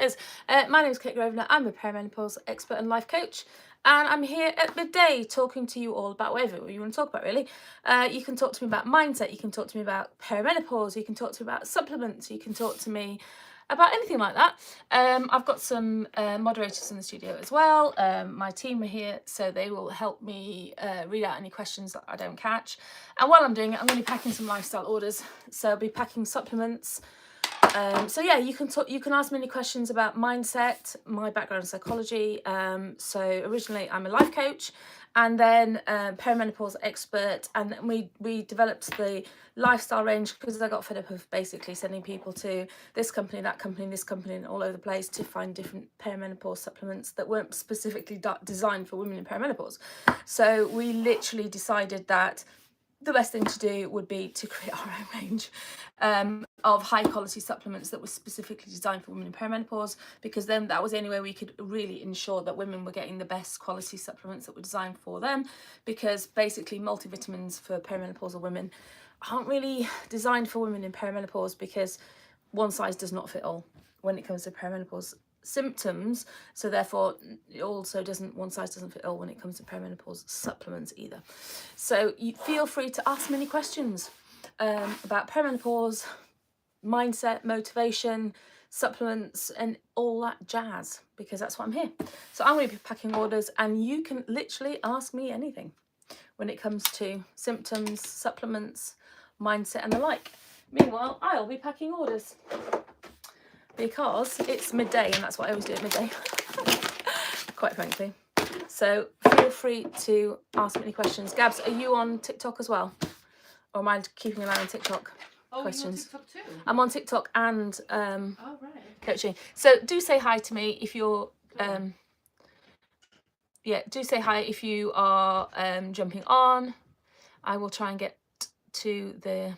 is. My name is Kate Grosvenor. I'm a perimenopause expert and life coach, and I'm here at midday talking to you all about whatever you want to talk about, really. You can talk to me about mindset, you can talk to me about perimenopause, you can talk to me about supplements, you can talk to me about anything like that. I've got some moderators in the studio as well. My team are here, so they will help me read out any questions that I don't catch. And while I'm doing it, I'm going to be packing some lifestyle orders. So I'll be packing supplements. So yeah, you can ask me any questions about mindset, my background in psychology. So originally I'm a life coach, and then perimenopause expert, and then we developed the lifestyle range because I got fed up of basically sending people to this company, that company, this company, and all over the place to find different perimenopause supplements that weren't specifically designed for women in perimenopause. So we literally decided that the best thing to do would be to create our own range of high quality supplements that were specifically designed for women in perimenopause, because then that was the only way we could really ensure that women were getting the best quality supplements that were designed for them, because basically multivitamins for perimenopausal women aren't really designed for women in perimenopause, because one size does not fit all when it comes to perimenopause symptoms, so therefore it also one size doesn't fit all when it comes to perimenopause supplements either. So you feel free to ask me any questions about perimenopause, mindset, motivation, supplements, and all that jazz, because that's what I'm here. So I'm going to be packing orders, and you can literally ask me anything when it comes to symptoms, supplements, mindset, and the like. Meanwhile, I'll be packing orders because it's midday, and that's what I always do at midday, quite frankly. So feel free to ask me any questions. Gabs, are you on TikTok as well? Or am I keeping an eye on TikTok? Questions. You're on TikTok too? I'm on TikTok and right. coaching. So do say hi to me if you're do say hi if you are jumping on. I will try and get to the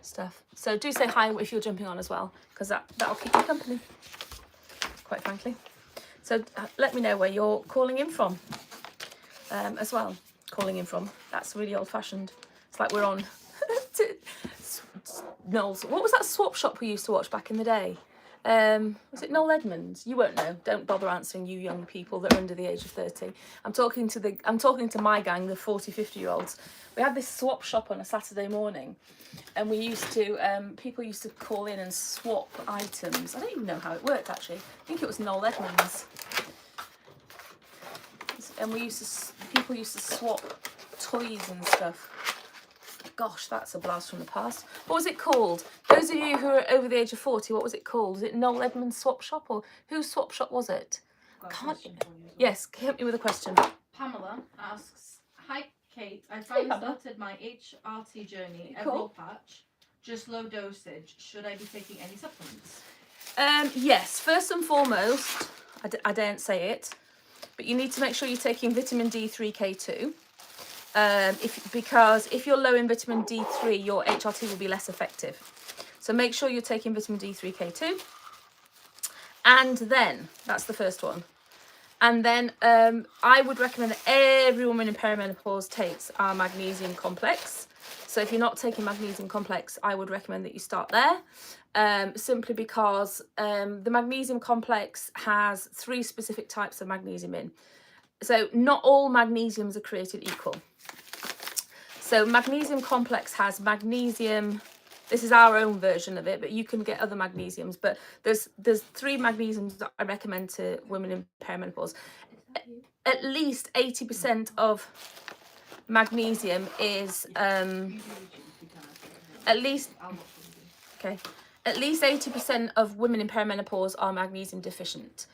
stuff. So do say hi if you're jumping on as well, because that'll keep you company, quite frankly. So let me know where you're calling in from as well. Calling in from, that's really old fashioned. It's like we're on Noel's. What was that swap shop we used to watch back in the day? Was it Noel Edmonds? You won't know. Don't bother answering, you young people that are under the age of 30. I'm talking to my gang, the 40, 50-year-olds. We had this swap shop on a Saturday morning, and we used to people used to call in and swap items. I don't even know how it worked actually. I think it was Noel Edmonds. And people used to swap toys and stuff. Gosh, that's a blast from the past. What was it called? Those of you who are over the age of 40, what was it called? Was it Noel Edmonds Swap Shop, or whose swap shop was it? Yes, hit me with a question. Pamela asks, hi Kate, I finally started my HRT journey at Raw Patch, just low dosage. Should I be taking any supplements? Yes, first and foremost, I daren't say it, but you need to make sure you're taking vitamin D3 K2. Because if you're low in vitamin D3, your HRT will be less effective. So make sure you're taking vitamin D3 K2. And then, that's the first one. And then I would recommend that every woman in perimenopause takes our magnesium complex. So if you're not taking magnesium complex, I would recommend that you start there. Simply because the magnesium complex has 3 specific types of magnesium in. So not all magnesiums are created equal. So magnesium complex has magnesium, this is our own version of it, but you can get other magnesiums. But there's 3 magnesiums that I recommend to women in perimenopause. At least 80% of magnesium is at least 80% of women in perimenopause are magnesium deficient,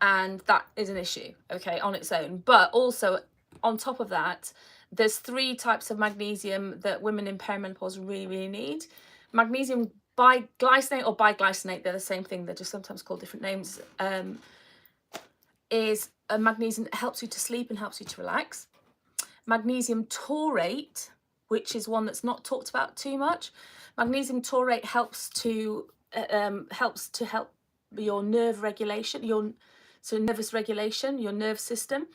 and that is an issue, okay, on its own. But also on top of that, there's 3 types of magnesium that women in perimenopause really, really need. Magnesium biglycinate or biglycinate, they're the same thing, they're just sometimes called different names, is a magnesium that helps you to sleep and helps you to relax. Magnesium taurate, which is one that's not talked about too much. Magnesium taurate helps to help your nerve regulation, your nervous regulation, your nerve system.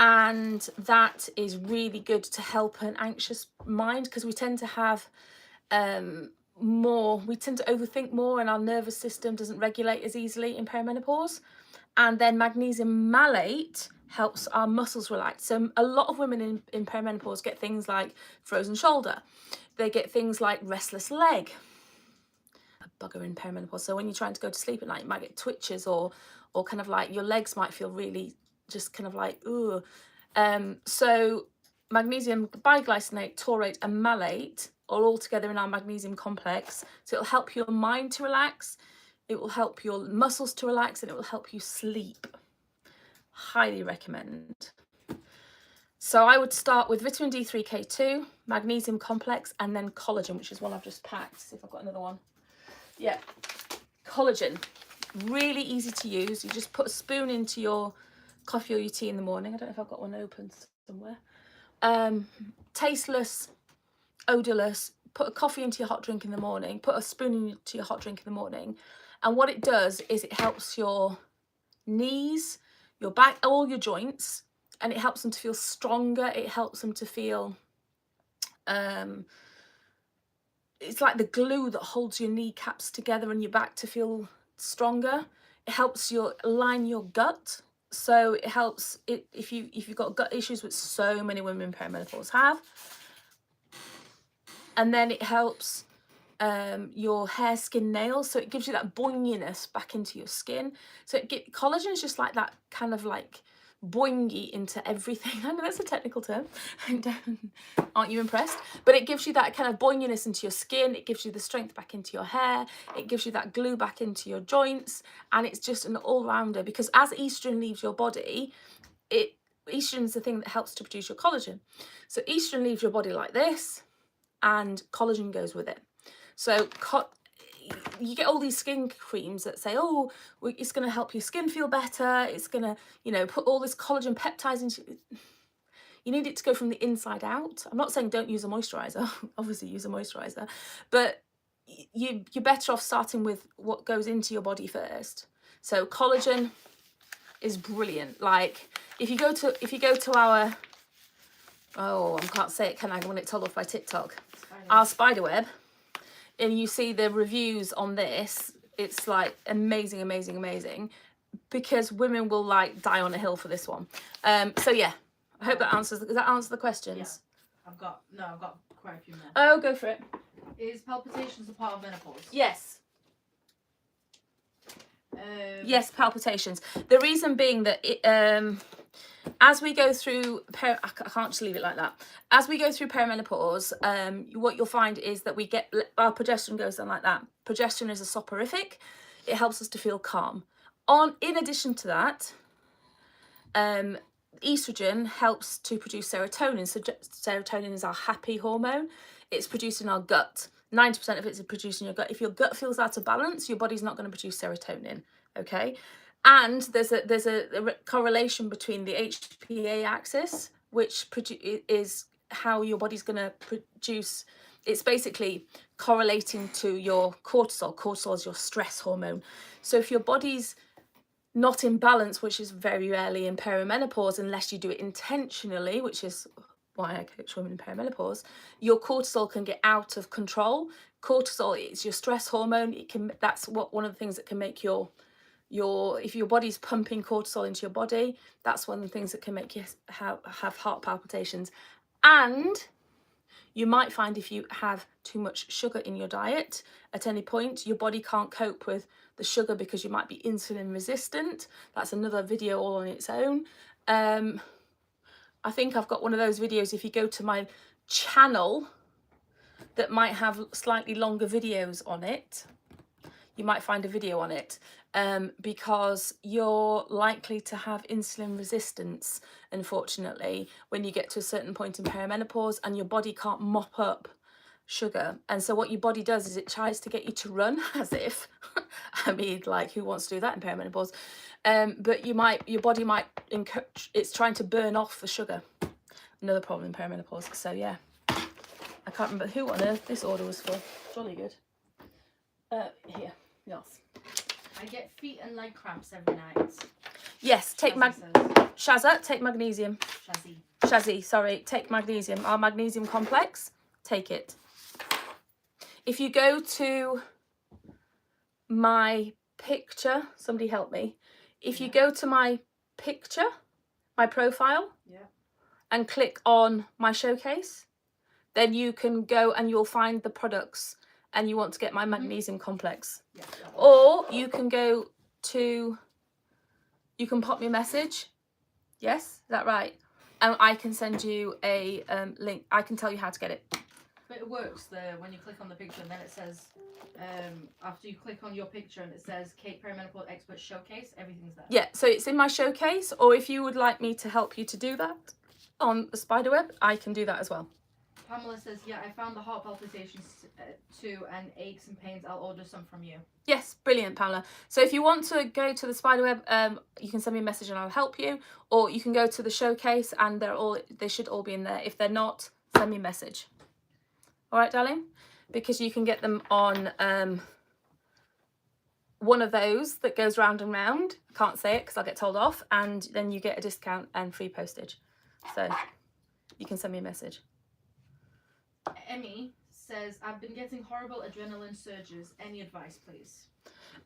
And that is really good to help an anxious mind, because we tend to have we tend to overthink more, and our nervous system doesn't regulate as easily in perimenopause. And then magnesium malate helps our muscles relax. So a lot of women in perimenopause get things like frozen shoulder. They get things like restless leg. A bugger in perimenopause. So when you're trying to go to sleep at night, you might get twitches, or kind of like your legs might feel really just kind of like, ooh. So magnesium biglycinate, taurate and malate are all together in our magnesium complex. So it'll help your mind to relax, it will help your muscles to relax, and it will help you sleep. Highly recommend. So I would start with vitamin D3, K2, magnesium complex, and then collagen, which is one I've just packed. See if I've got another one. Yeah, collagen. Really easy to use. You just put a spoon into your coffee or your tea in the morning. I don't know if I've got one open somewhere. Tasteless, odorless. Put a coffee into your hot drink in the morning. Put a spoon into your hot drink in the morning. And what it does is it helps your knees, your back, all your joints, and it helps them to feel stronger. It helps them to feel, it's like the glue that holds your kneecaps together and your back to feel stronger. It helps you align your gut. So it helps it if you've got gut issues, which so many women in perimenopause have. And then it helps your hair, skin, nails. So it gives you that boinginess back into your skin. So collagen is just like that kind of like boingy into everything. I know that's a technical term. Aren't you impressed? But it gives you that kind of boinginess into your skin. It gives you the strength back into your hair. It gives you that glue back into your joints. And it's just an all-rounder, because as estrogen leaves your body, estrogen is the thing that helps to produce your collagen. So estrogen leaves your body like this, and collagen goes with it. So you get all these skin creams that say, oh, it's going to help your skin feel better. It's going to, you know, put all this collagen peptides into it. You need it to go from the inside out. I'm not saying don't use a moisturizer. Obviously use a moisturizer, but you're better off starting with what goes into your body first. So collagen is brilliant. Like if you go to our, oh, I can't say it, can I, when it's told off by TikTok, our spiderweb, and you see the reviews on this, it's like amazing, amazing, amazing, because women will like die on a hill for this one. So yeah, I hope that answers. Does that answer the questions? Yeah. I've got quite a few more. Oh, go for it. Is palpitations a part of menopause? Yes. Yes, palpitations. The reason being that as we go through, I can't just leave it like that. As we go through perimenopause, what you'll find is that our progesterone goes down like that. Progesterone is a soporific. It helps us to feel calm. In addition to that, estrogen helps to produce serotonin. So serotonin is our happy hormone. It's produced in our gut. 90% of it is produced in your gut. If your gut feels out of balance, your body's not going to produce serotonin. Okay. And there's a correlation between the HPA axis, which is how your body's going to produce. It's basically correlating to your cortisol. Cortisol is your stress hormone. So if your body's not in balance, which is very rarely in perimenopause, unless you do it intentionally, which is why I coach women in perimenopause, your cortisol can get out of control. Cortisol is your stress hormone. That's one of the things that can make if your body's pumping cortisol into your body, that's one of the things that can make you have heart palpitations. And you might find if you have too much sugar in your diet at any point, your body can't cope with the sugar because you might be insulin resistant. That's another video all on its own. I think I've got one of those videos, if you go to my channel, that might have slightly longer videos on it. You might find a video on it, because you're likely to have insulin resistance, unfortunately, when you get to a certain point in perimenopause and your body can't mop up sugar. And so what your body does is it tries to get you to run, as if, I mean, like, who wants to do that in perimenopause? But your body might encourage, it's trying to burn off the sugar. Another problem in perimenopause. So yeah, I can't remember who on earth this order was for. Jolly good. Here, yes. I get feet and leg cramps every night. Yes, take Shazza, take magnesium. Shazzy, sorry, take magnesium. Our magnesium complex, take it. if you go to my picture, somebody help me. If you go to my picture, my profile, and click on my showcase, then you can go and you'll find the products and you want to get my magnesium complex. Or you can go to, you can pop me a message. Yes, is that right? And I can send you a link. I can tell you how to get it. But it works when you click on the picture and then it says, after you click on your picture and it says Kate Perimenopause Expert Showcase, everything's there. Yeah, so it's in my showcase, or if you would like me to help you to do that on the spiderweb, I can do that as well. Pamela says, yeah, I found the heart palpitations too and aches and pains. I'll order some from you. Yes, brilliant, Pamela. So if you want to go to the spiderweb, you can send me a message and I'll help you, or you can go to the showcase and they should all be in there. If they're not, send me a message. All right, darling? Because you can get them on one of those that goes round and round. I can't say it because I'll get told off, and then you get a discount and free postage. So you can send me a message. Emmy says, I've been getting horrible adrenaline surges. Any advice, please?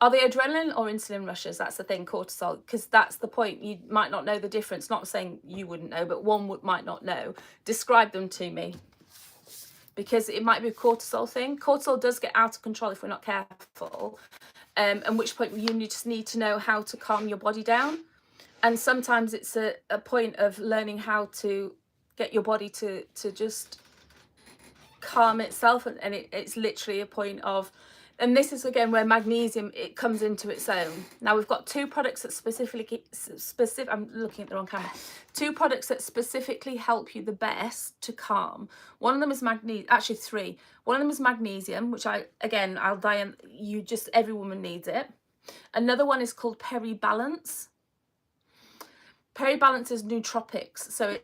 Are they adrenaline or insulin rushes? That's the thing, cortisol, because that's the point. You might not know the difference. Not saying you wouldn't know, but one might not know. Describe them to me, because it might be a cortisol thing. Cortisol does get out of control if we're not careful, at which point you just need to know how to calm your body down. And sometimes it's a point of learning how to get your body to just calm itself, and it's literally a point of, and this is again where magnesium, it comes into its own. Now we've got two products that I'm looking at the wrong camera. Two products that specifically help you the best to calm. One of them is magnesium, actually three. One of them is magnesium, which I'll die on, every woman needs it. Another one is called Peri-Balance. Peri-Balance is nootropics, so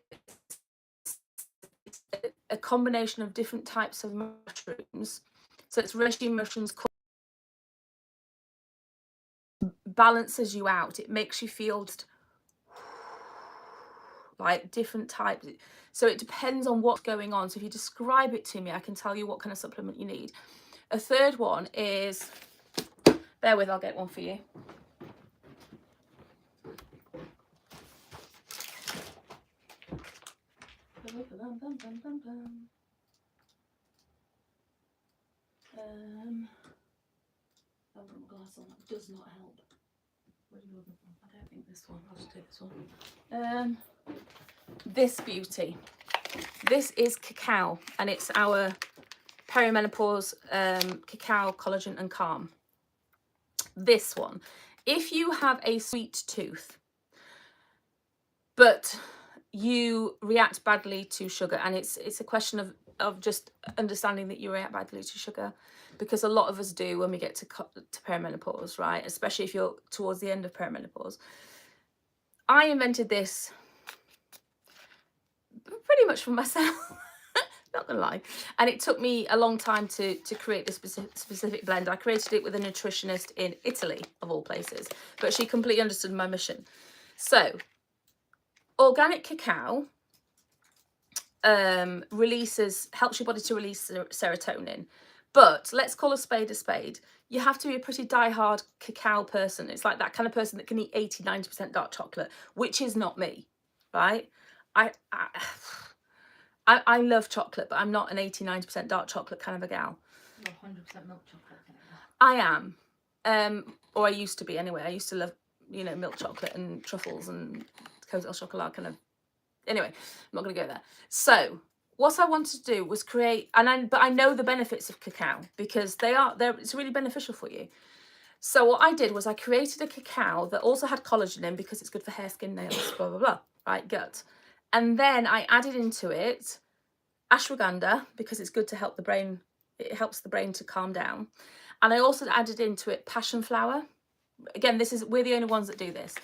it's a combination of different types of mushrooms. So it's reishi mushrooms, balances you out. It makes you feel like different types. So it depends on what's going on. So if you describe it to me, I can tell you what kind of supplement you need. A third one is, bear with, I'll get one for you. I've got my glass on, that does not help. What are you looking for? I don't think this one, I'll just take this one. This beauty. This is cacao, and it's our perimenopause cacao collagen and calm. This one, if you have a sweet tooth, but you react badly to sugar, and it's a question of just understanding that you react badly to sugar, because a lot of us do when we get to perimenopause, right? Especially if you're towards the end of perimenopause. I invented this pretty much for myself, not gonna lie, and it took me a long time to create this specific blend. I created it with a nutritionist in Italy, of all places, but she completely understood my mission. So organic cacao helps your body to release serotonin, but let's call a spade a spade. You have to be a pretty die-hard cacao person. It's like that kind of person that can eat 80-90% dark chocolate, which is not me, right? I love chocolate, but I'm not an 80-90% dark chocolate kind of a gal. You're 100% milk chocolate. I am, or I used to be anyway. I used to love, milk chocolate and truffles and Côte au Chocolat kind of. Anyway, I'm not going to go there. So what I wanted to do was create, but I know the benefits of cacao, because it's really beneficial for you. So what I did was I created a cacao that also had collagen in, because it's good for hair, skin, nails, blah, blah, blah, right, gut. And then I added into it ashwagandha, because it's good to help the brain. It helps the brain to calm down. And I also added into it passion flower. Again, we're the only ones that do this.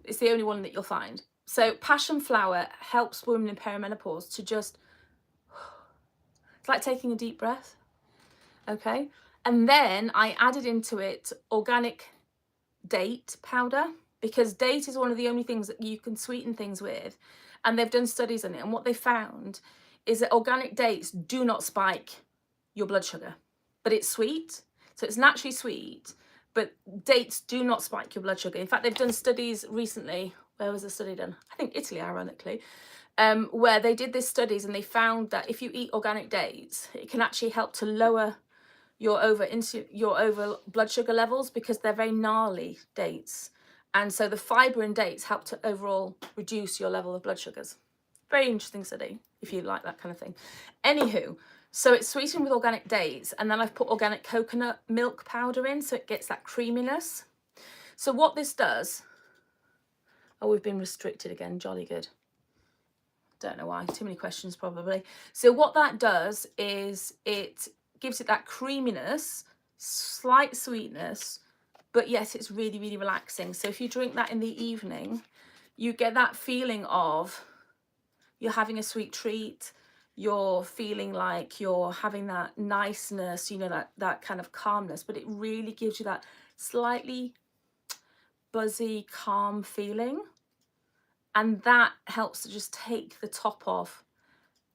It's the only one that you'll find. So passion flower helps women in perimenopause to just, it's like taking a deep breath, okay? And then I added into it organic date powder, because date is one of the only things that you can sweeten things with. And they've done studies on it. And what they found is that organic dates do not spike your blood sugar. but it's sweet. So it's naturally sweet, but dates do not spike your blood sugar. In fact, they've done studies recently. Where was the study done? I think Italy, ironically, where they did these studies and they found that if you eat organic dates, it can actually help to lower your over blood sugar levels, because they're very gnarly dates. And so the fibre in dates help to overall reduce your level of blood sugars. Very interesting study, if you like that kind of thing. Anywho, so it's sweetened with organic dates, and then I've put organic coconut milk powder in, so it gets that creaminess. So what this does, oh, we've been restricted again, jolly good. Don't know why, too many questions probably. So what that does is it gives it that creaminess, slight sweetness, but yes, it's really, really relaxing. So if you drink that in the evening, you get that feeling of you're having a sweet treat, you're feeling like you're having that niceness, you know, that kind of calmness, but it really gives you that slightly buzzy, calm feeling. And that helps to just take the top off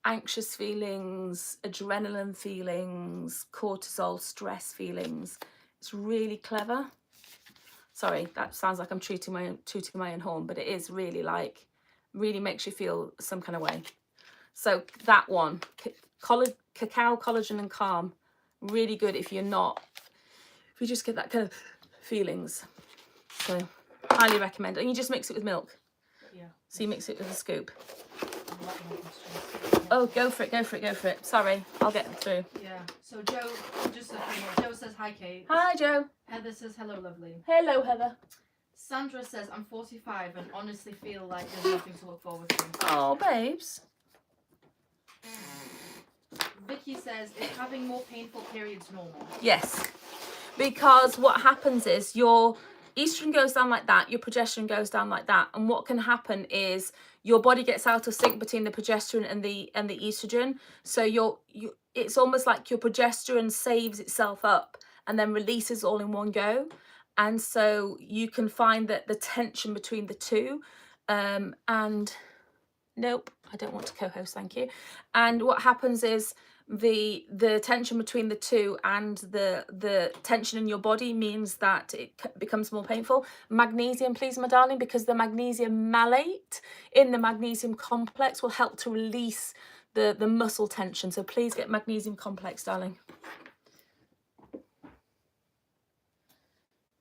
anxious feelings, adrenaline feelings, cortisol, stress feelings. It's really clever. Sorry, that sounds like I'm tooting my own horn, but it is really like, really makes you feel some kind of way. So that one, cacao, collagen and calm, really good if you just get that kind of feelings. So highly recommend it. And you just mix it with milk. Yeah. So you mix it with a scoop. Oh, go for it. Sorry, I'll get through. Yeah. So Joe, just a few more. Joe says, hi, Kate. Hi, Joe. Heather says, hello, lovely. Hello, Heather. Sandra says, I'm 45 and honestly feel like there's nothing to look forward to. Oh, babes. Vicky says, is having more painful periods normal? Yes, because what happens is your estrogen goes down like that, your progesterone goes down like that, and what can happen is your body gets out of sync between the progesterone and the estrogen. So it's almost like your progesterone saves itself up and then releases all in one go. And so you can find that the tension between the two, and nope, I don't want to co-host, thank you. And what happens is the tension between the two and the tension in your body means that it becomes more painful. Magnesium, please, my darling, because the magnesium malate in the magnesium complex will help to release the muscle tension. So please get magnesium complex, darling.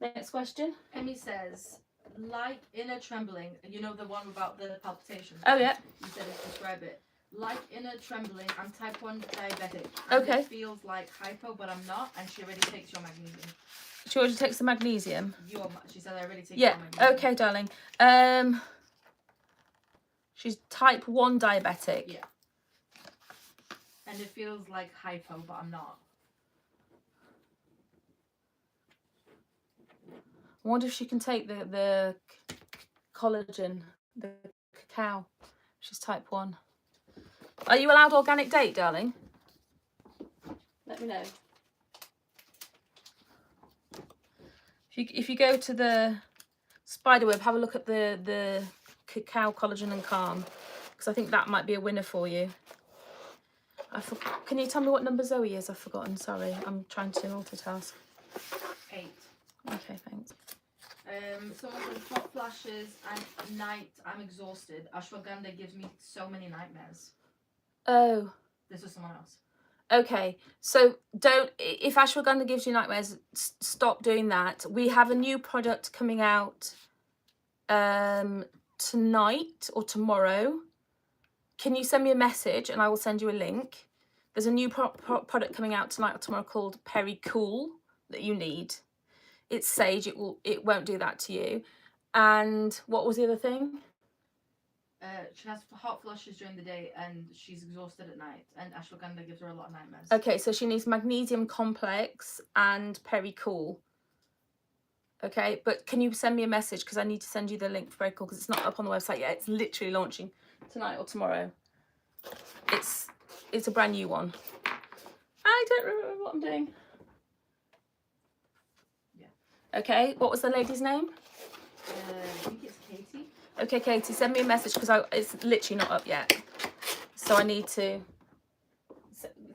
Next question. Emmy says, like inner trembling, you know the one about the palpitations? Oh, yeah. You said it, describe it. Like inner trembling, I'm type 1 diabetic. And Okay. It feels like hypo, but I'm not, and she already takes your magnesium. She already takes the magnesium? She said I already take yeah, your magnesium. okay, darling. She's type 1 diabetic. Yeah. And it feels like hypo, but I'm not. I wonder if she can take the collagen, the cacao. She's type 1. Are you allowed organic date, darling? Let me know. If you go to the spiderweb, have a look at the cacao, collagen and calm, because I think that might be a winner for you. Can you tell me what number Zoe is? I've forgotten, sorry. I'm trying to multitask. 8. Okay, thanks. Someone says hot flashes and night I'm exhausted. Ashwagandha gives me so many nightmares. Oh. This was someone else. Okay, so if ashwagandha gives you nightmares, stop doing that. We have a new product coming out tonight or tomorrow. Can you send me a message and I will send you a link? There's a new product coming out tonight or tomorrow called Peri Cool that you need. It's sage. It won't do that to you. And what was the other thing? She has hot flushes during the day and she's exhausted at night, and ashwagandha gives her a lot of nightmares. Okay, so she needs magnesium complex and Peri Cool. Okay, but can you send me a message, because I need to send you the link for Peri Cool, because it's not up on the website yet. It's literally launching tonight or tomorrow. It's a brand new one. I don't remember what I'm doing. Yeah. Okay, what was the lady's name? I think it's Katie. Okay, Katie, send me a message, because it's literally not up yet. So I need to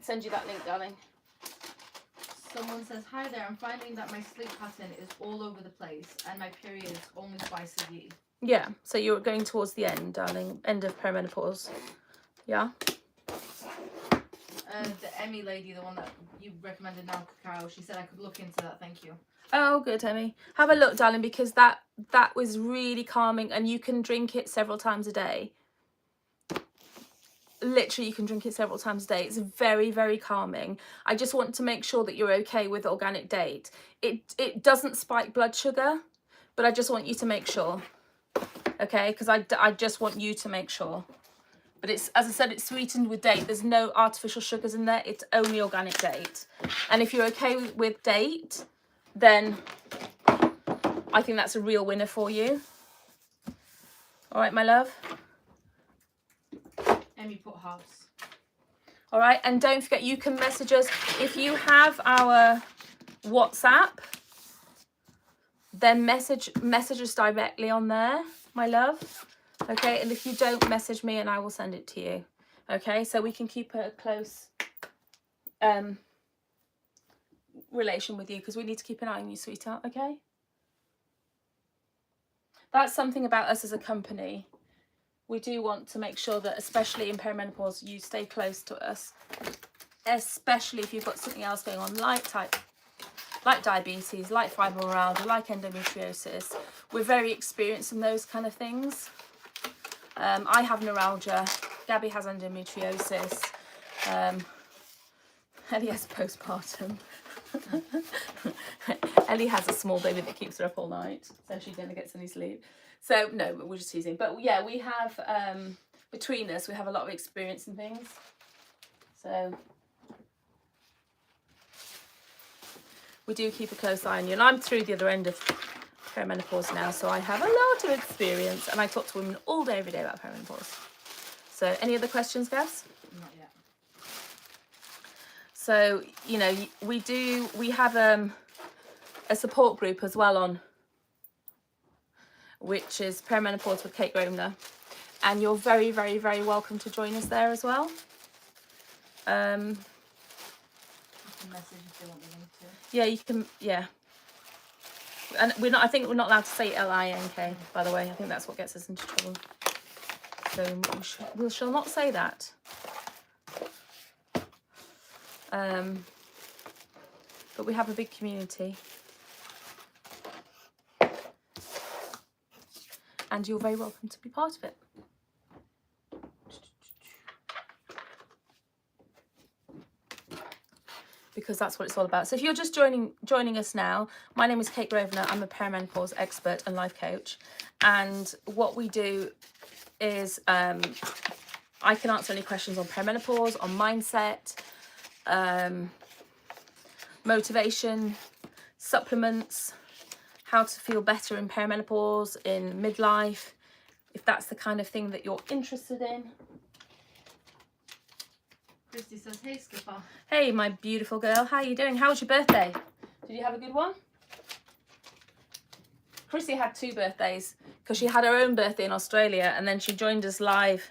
send you that link, darling. Someone says, hi there, I'm finding that my sleep pattern is all over the place and my period is only twice a year. Yeah, so you're going towards the end, darling. End of perimenopause. Yeah? The Emmy lady, the one that you recommended now, Cacao, she said I could look into that, thank you. Oh, good, Emmy. Have a look, darling, because that was really calming, and you can drink it several times a day. Literally, you can drink it several times a day. It's very, very calming. I just want to make sure that you're okay with organic date. It doesn't spike blood sugar, but I just want you to make sure, okay? Because I just want you to make sure. But it's, as I said, it's sweetened with date. There's no artificial sugars in there. It's only organic date. And if you're okay with date, then I think that's a real winner for you. All right, my love? Emmy put house. All right, and don't forget, you can message us. If you have our WhatsApp, then message us directly on there, my love. Okay, and if you don't, message me and I will send it to you. Okay, so we can keep a close relation with you, because we need to keep an eye on you, sweetheart. Okay, that's something about us as a company. We do want to make sure that, especially in perimenopause, you stay close to us, especially if you've got something else going on, like diabetes, like fibromyalgia, like endometriosis. We're very experienced in those kind of things. I have neuralgia. Gabby has endometriosis. Ellie has postpartum. Ellie has a small baby that keeps her up all night, so she never gets any sleep. So no, we're just teasing. But yeah, we have, between us, we have a lot of experience in things. So we do keep a close eye on you. And I'm through the other end of perimenopause now, so I have a lot of experience, and I talk to women all day, every day about perimenopause. So any other questions, Gabs? Not yet. So, you know, we have a support group as well on, which is Perimenopause with Kate Grosvenor, and you're very, very, very welcome to join us there as well. You can message if they want the link to. Yeah, you can, yeah. And I think we're not allowed to say LINK, by the way. I think that's what gets us into trouble. So we shall not say that. But we have a big community. And you're very welcome to be part of it. Because that's what it's all about. So if you're just joining us now, my name is Kate Grosvenor. I'm a perimenopause expert and life coach. And what we do is I can answer any questions on perimenopause, on mindset, motivation, supplements, how to feel better in perimenopause, in midlife, if that's the kind of thing that you're interested in. Christy says, hey, Skipper. Hey, my beautiful girl. How are you doing? How was your birthday? Did you have a good one? Chrissy had 2 birthdays because she had her own birthday in Australia, and then she joined us live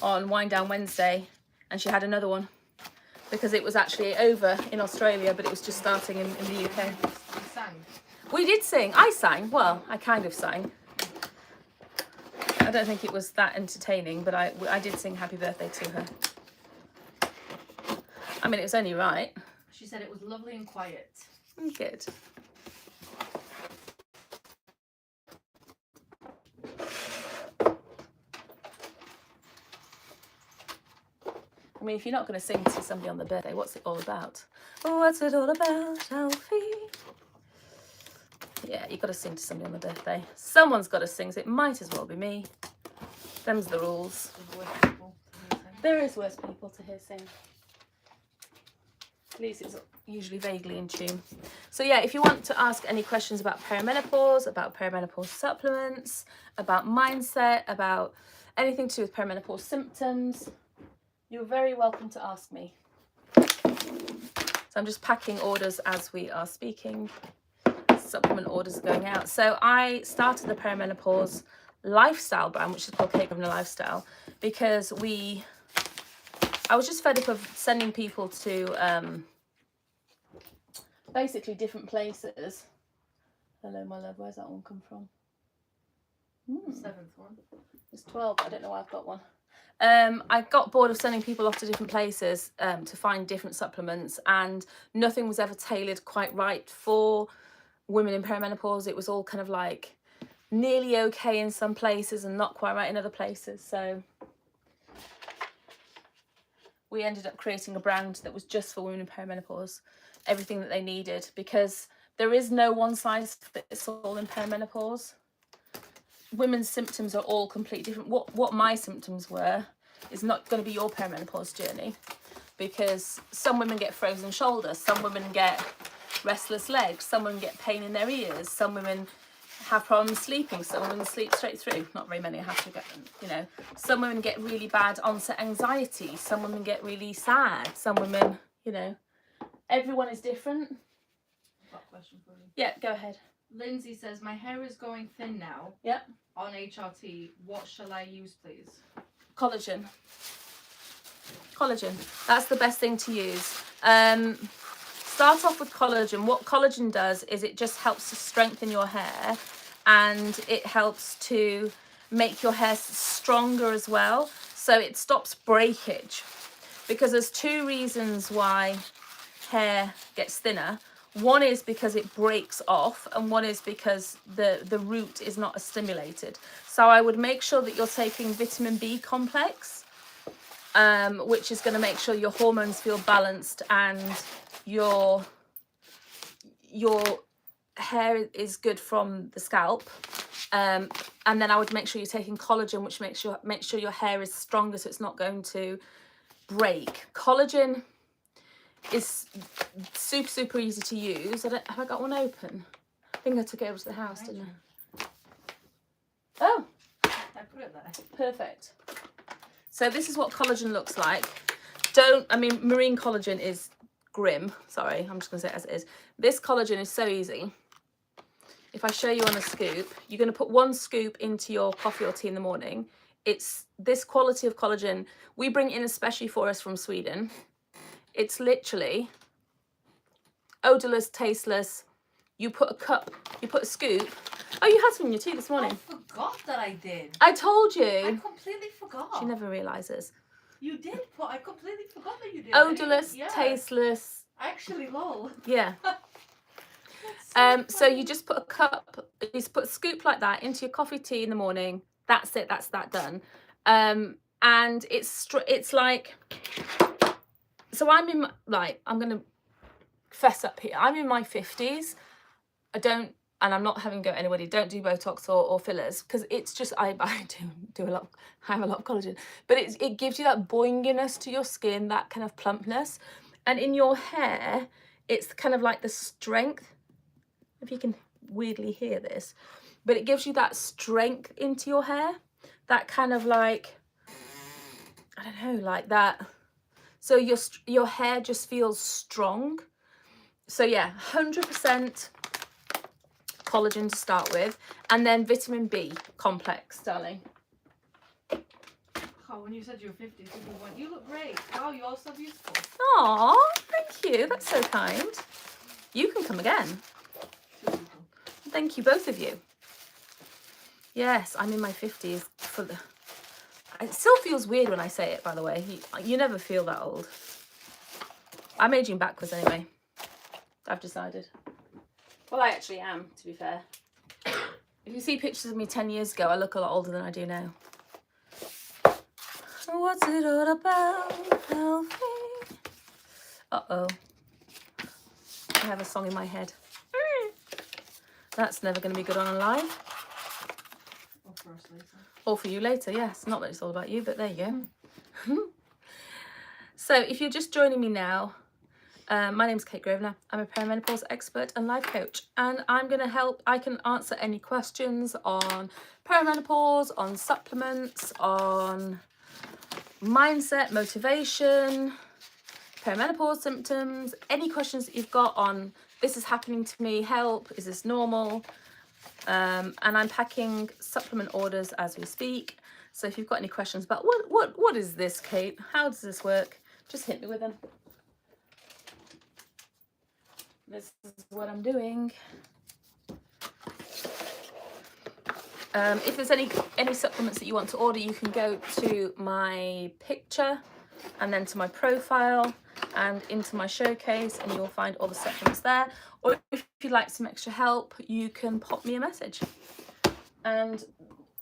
on Wind Down Wednesday, and she had another one because it was actually over in Australia, but it was just starting in the UK. You sang. We did sing. I sang. Well, I kind of sang. I don't think it was that entertaining, but I did sing happy birthday to her. I mean, it was only right. She said it was lovely and quiet. Good. I mean, if you're not going to sing to somebody on their birthday, what's it all about? Oh, what's it all about, Alfie? Yeah, you've got to sing to somebody on their birthday. Someone's got to sing, so it might as well be me. Them's the rules. There is worse people to hear sing. At least it's usually vaguely in tune. So yeah, if you want to ask any questions about perimenopause, about perimenopause supplements, about mindset, about anything to do with perimenopause symptoms, you're very welcome to ask me. So I'm just packing orders as we are speaking. Supplement orders are going out. So I started the perimenopause lifestyle brand, which is called Kate Grosvenor Lifestyle, because I was just fed up of sending people to basically different places. Hello, my love. Where's that one come from? The 7th one. It's 12. I don't know why I've got one. I got bored of sending people off to different places to find different supplements, and nothing was ever tailored quite right for women in perimenopause. It was all kind of like nearly okay in some places and not quite right in other places. So we ended up creating a brand that was just for women in perimenopause, everything that they needed, because there is no one size fits all in perimenopause. Women's symptoms are all completely different. What my symptoms were is not going to be your perimenopause journey, because some women get frozen shoulders, some women get restless legs, some women get pain in their ears, some women have problems sleeping, some women sleep straight through. Not very many, I have to get them, you know. Some women get really bad onset anxiety, some women get really sad, some women, you know, everyone is different. I've got a question for you. Yeah, go ahead. Lindsay says, my hair is going thin now. Yep. On HRT, what shall I use, please? Collagen. That's the best thing to use. Start off with collagen. What collagen does is it just helps to strengthen your hair, and it helps to make your hair stronger as well. So it stops breakage, because there's two reasons why hair gets thinner. One is because it breaks off, and one is because the root is not as stimulated. So I would make sure that you're taking vitamin B complex, which is going to make sure your hormones feel balanced and your hair is good from the scalp. And then I would make sure you're taking collagen, which makes sure your hair is stronger, so it's not going to break. Collagen is super easy to use. Have I got one open? I think I took it over to the house, didn't I? Oh, I put it there. Perfect. So this is what collagen looks like. Marine collagen is grim. Sorry, I'm just going to say it as it is. This collagen is so easy. If I show you on a scoop, you're going to put 1 scoop into your coffee or tea in the morning. It's this quality of collagen. We bring it in especially for us from Sweden. It's literally odorless, tasteless. You put a scoop. Oh, you had some in your tea this morning. I forgot that I did. I told I you. completely forgot. She never realises. You did, but I completely forgot that you did. Odorless, tasteless. Actually, lol. Yeah. So you just put a scoop like that into your coffee, tea in the morning. That's it. That's that done. And it's like. So I'm going to fess up here. I'm in my 50s. And I'm not having a go at anybody. Don't do Botox or fillers, because it's just, I do a lot. I have a lot of collagen, but it gives you that boinginess to your skin, that kind of plumpness, and in your hair, it's kind of like the strength. If you can weirdly hear this, but it gives you that strength into your hair, that kind of like, I don't know, like that. So your hair just feels strong. So yeah, 100% collagen to start with, and then vitamin B complex, darling. Oh, when you said you were 50, people went, you look great. Wow, you're so beautiful. Oh, thank you. That's so kind. You can come again. Thank you, both of you. Yes, I'm in my 50s. It still feels weird when I say it, by the way. You never feel that old. I'm aging backwards anyway. I've decided. Well, I actually am, to be fair. If you see pictures of me 10 years ago, I look a lot older than I do now. What's it all about? Uh-oh. I have a song in my head. That's never going to be good on live. Or for us later. Or for you later, yes. Not that it's all about you, but there you go. So if you're just joining me now, my name's Kate Grosvenor. I'm a perimenopause expert and life coach, and I'm going to help. I can answer any questions on perimenopause, on supplements, on mindset, motivation, perimenopause symptoms, any questions that you've got on this is happening to me, help, is this normal? And I'm packing supplement orders as we speak. So if you've got any questions about what is this, Kate? How does this work? Just hit me with them. This is what I'm doing. If there's any supplements that you want to order, you can go to my picture and then to my profile and into my showcase, and you'll find all the supplements there. Or if you'd like some extra help, you can pop me a message. And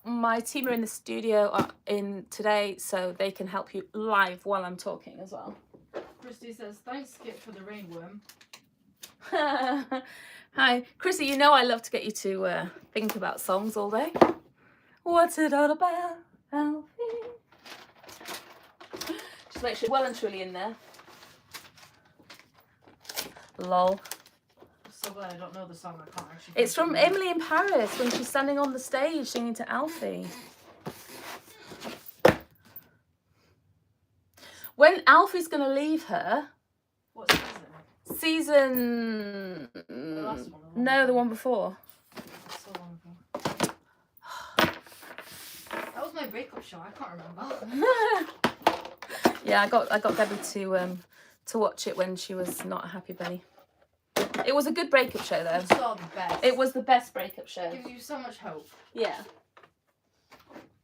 my team are in the studio in today, so they can help you live while I'm talking as well. Christy says, thanks, Skip, for the rainworm. Hi, Chrissy, you know I love to get you to think about songs all day. What's it all about, Alfie? Just make sure well and truly in there. Lol. I'm so glad I don't know the song. I can't actually. It's from Emily in Paris when she's standing on the stage singing to Alfie. When Alfie's going to leave her. What season? Season. The last one. No, the one before. So long ago. That was my breakup show. I can't remember. Yeah, I got Gabby to watch it when she was not a happy bunny. It was a good breakup show though. It's all the best. It was the best breakup show. Gives you so much hope. Yeah.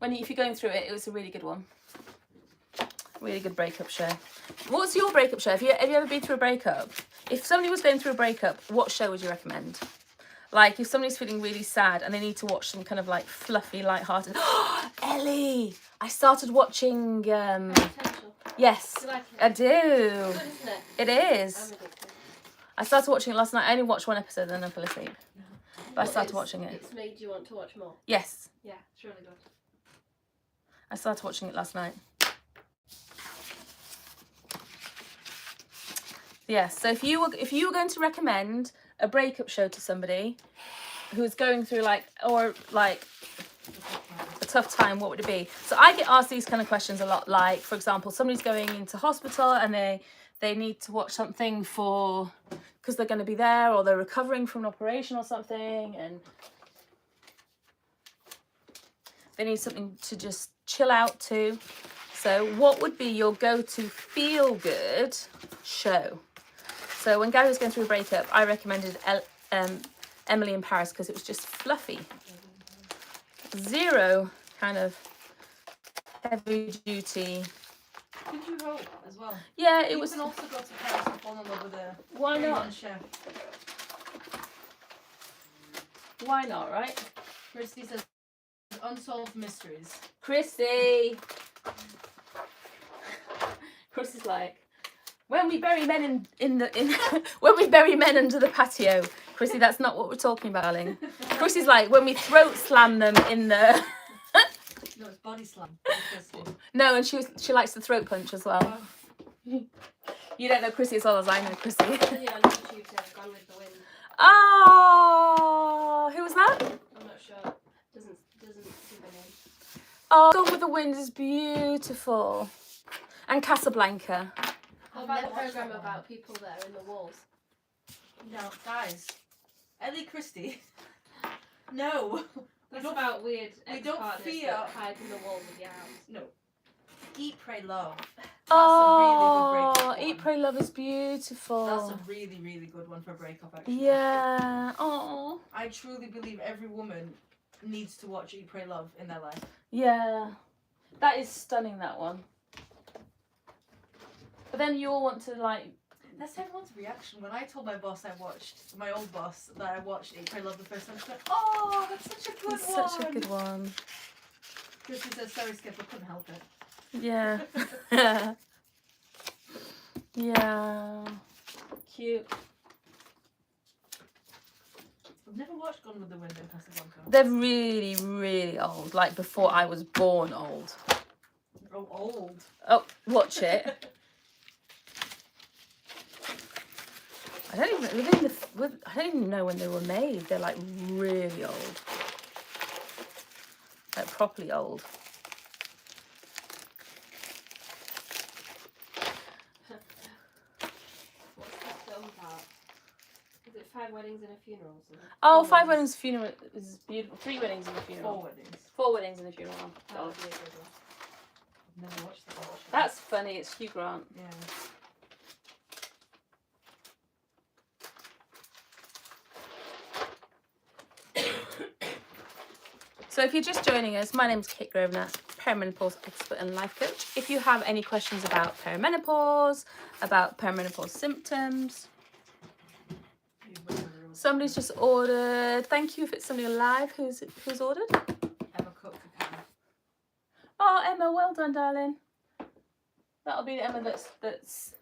If you're going through it, it was a really good one. Really good breakup show. What's your breakup show? Have you ever been through a breakup? If somebody was going through a breakup, what show would you recommend? Like if somebody's feeling really sad and they need to watch some kind of like fluffy, light-hearted. Ellie, I started watching. Potential. Yes, You like it? I do. Good, isn't it? It I'm is. addicted. I started watching it last night. I only watched one episode and then I fell asleep. But I started watching it. It's made you want to watch more. Yes, Yeah, it's really good. I started watching it last night. Yes, so if you were going to recommend a breakup show to somebody who's going through a tough time, what would it be? So I get asked these kind of questions a lot. Like, for example, somebody's going into hospital and they need to watch something because they're going to be there, or they're recovering from an operation or something, and they need something to just chill out to. So what would be your go-to feel-good show? So when Gary was going through a breakup, I recommended Emily in Paris because it was just fluffy. Zero kind of heavy duty. Did you hope as well? Yeah, it You was. can also go to Paris and fall in love with a Why not? Korean chef. Why not, right? Christy says, unsolved mysteries. Chrissy. Chrissy's like, when we bury men when we bury men under the patio. Chrissy, that's not what we're talking about, darling. Chrissy's like, when we throat slam them in the. No, it's body slam. No, and she likes the throat punch as well. Oh. You don't know Chrissy as well as I know Chrissy. Yeah, on YouTube, they've gone with the wind. Oh, who was that? I'm not sure. Doesn't give a name. Oh, Gone with the Wind is beautiful. And Casablanca. What I've about the never watched programme that one. about people that are in the walls? No, guys. Ellie Christie. No. That's about weird we don't ex-partners fear- that hide in the walls of your house. No. Eat, Pray, Love. Oh, That's a really good breakup Eat, one. Pray, Love is beautiful. That's a really, really good one for a breakup, actually. Yeah. Oh. I truly believe every woman needs to watch Eat, Pray, Love in their life. Yeah. That is stunning, that one. But then you all want to like. That's everyone's reaction. When I told my boss my old boss, that I watched Eat, Pray, Love the first time, she went, oh, that's such a good It's one. such a good one. Christy says, sorry, Skip, I couldn't help it. Yeah. Yeah. Cute. I've never watched Gone with the Wind and Casablanca. They're really, really old. Like before I was born old. Oh, old. Oh, watch it. I don't even know when they were made. They're like really old. Like properly old. What's that film about? Is it 5 Weddings and a Funeral? Or something? Oh, Four 5 weddings. Weddings funeral is beautiful. 3 weddings and a funeral. 4 weddings. 4 weddings and a funeral. That would be a good one. I've never watched that one. actually. That's funny. It's Hugh Grant. Yeah. So if you're just joining us, my name's Kate Grosvenor, perimenopause expert and life coach. If you have any questions about perimenopause, about perimenopause symptoms, somebody's just ordered. Thank you if it's somebody alive who's ordered. Emma Cook cacao. Oh, Emma, well done, darling. That'll be the Emma that's.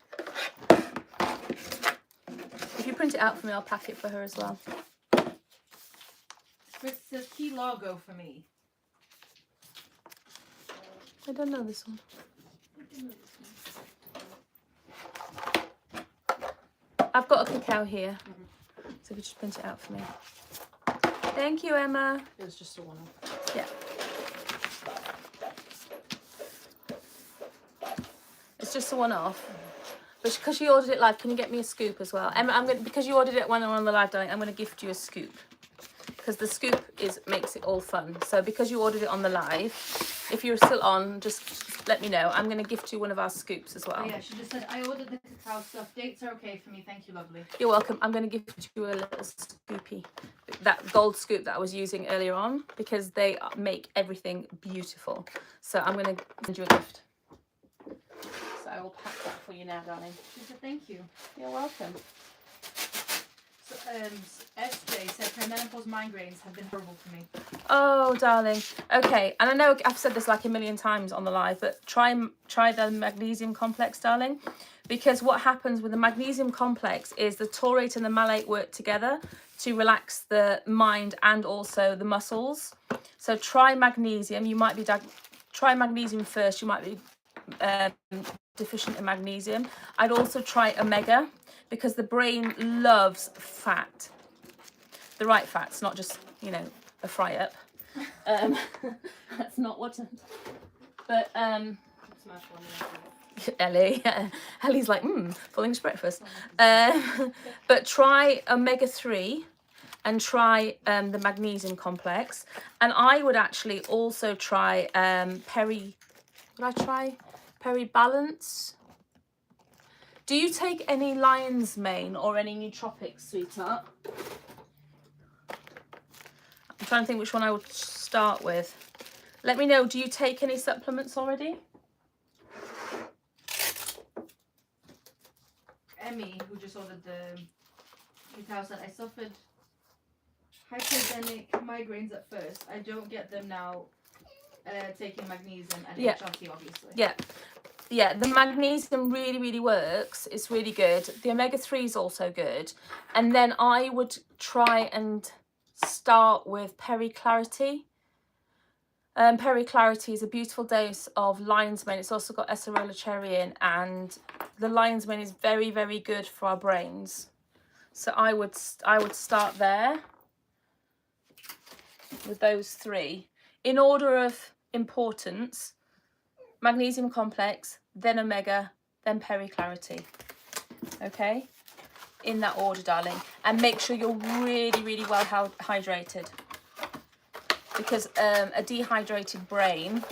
If you print it out for me, I'll pack it for her as well. It says key logo for me. I don't know this one. I've got a cacao here, so if you just print it out for me. Thank you, Emma. It was just a one-off. Yeah. It's just a one-off. But because you ordered it live, can you get me a scoop as well? Emma, because you ordered it when I'm on the live, darling, I'm going to gift you a scoop. Because the scoop makes it all fun. So because you ordered it on the live, if you're still on, just let me know. I'm going to gift you one of our scoops as well. Oh yeah, she just said, I ordered the cacao stuff. Dates are okay for me. Thank you, lovely. You're welcome. I'm going to gift you a little scoopy. That gold scoop that I was using earlier on, because they make everything beautiful. So I'm going to send you a gift. So I will pack that for you now, darling. She said, thank you. You're welcome. So, SJ said perimenopause migraines have been horrible for me. Oh, darling. Okay, and I know I've said this like a million times on the live, but try the magnesium complex, darling, because what happens with the magnesium complex is the taurate and the malate work together to relax the mind and also the muscles. So try magnesium. You might be try magnesium first. You might be deficient in magnesium. I'd also try omega, because the brain loves fat, the right fats, not just, you know, a fry up. That's not what. But Smash one. Ellie, Ellie's like, full English breakfast. But try omega-3 and try the magnesium complex, and I would actually also try Peri-Balance. Do you take any lion's mane or any nootropics, sweetheart? I'm trying to think which one I would start with. Let me know, do you take any supplements already? Emmy, who just ordered the cacao, said, I suffered hypogenic migraines at first. I don't get them now, taking magnesium and HRT, obviously. Yeah, the magnesium really works. It's really good. The omega-3 is also good. And then I would try and start with Peri-Clarity. Peri-Clarity is a beautiful dose of lion's mane. It's also got acerola in, and the lion's mane is very good for our brains. So I would start there with those three in order of importance. Magnesium complex, then omega, then Peri-Clarity. Okay, in that order, darling, and make sure you're really well hydrated, because a dehydrated brain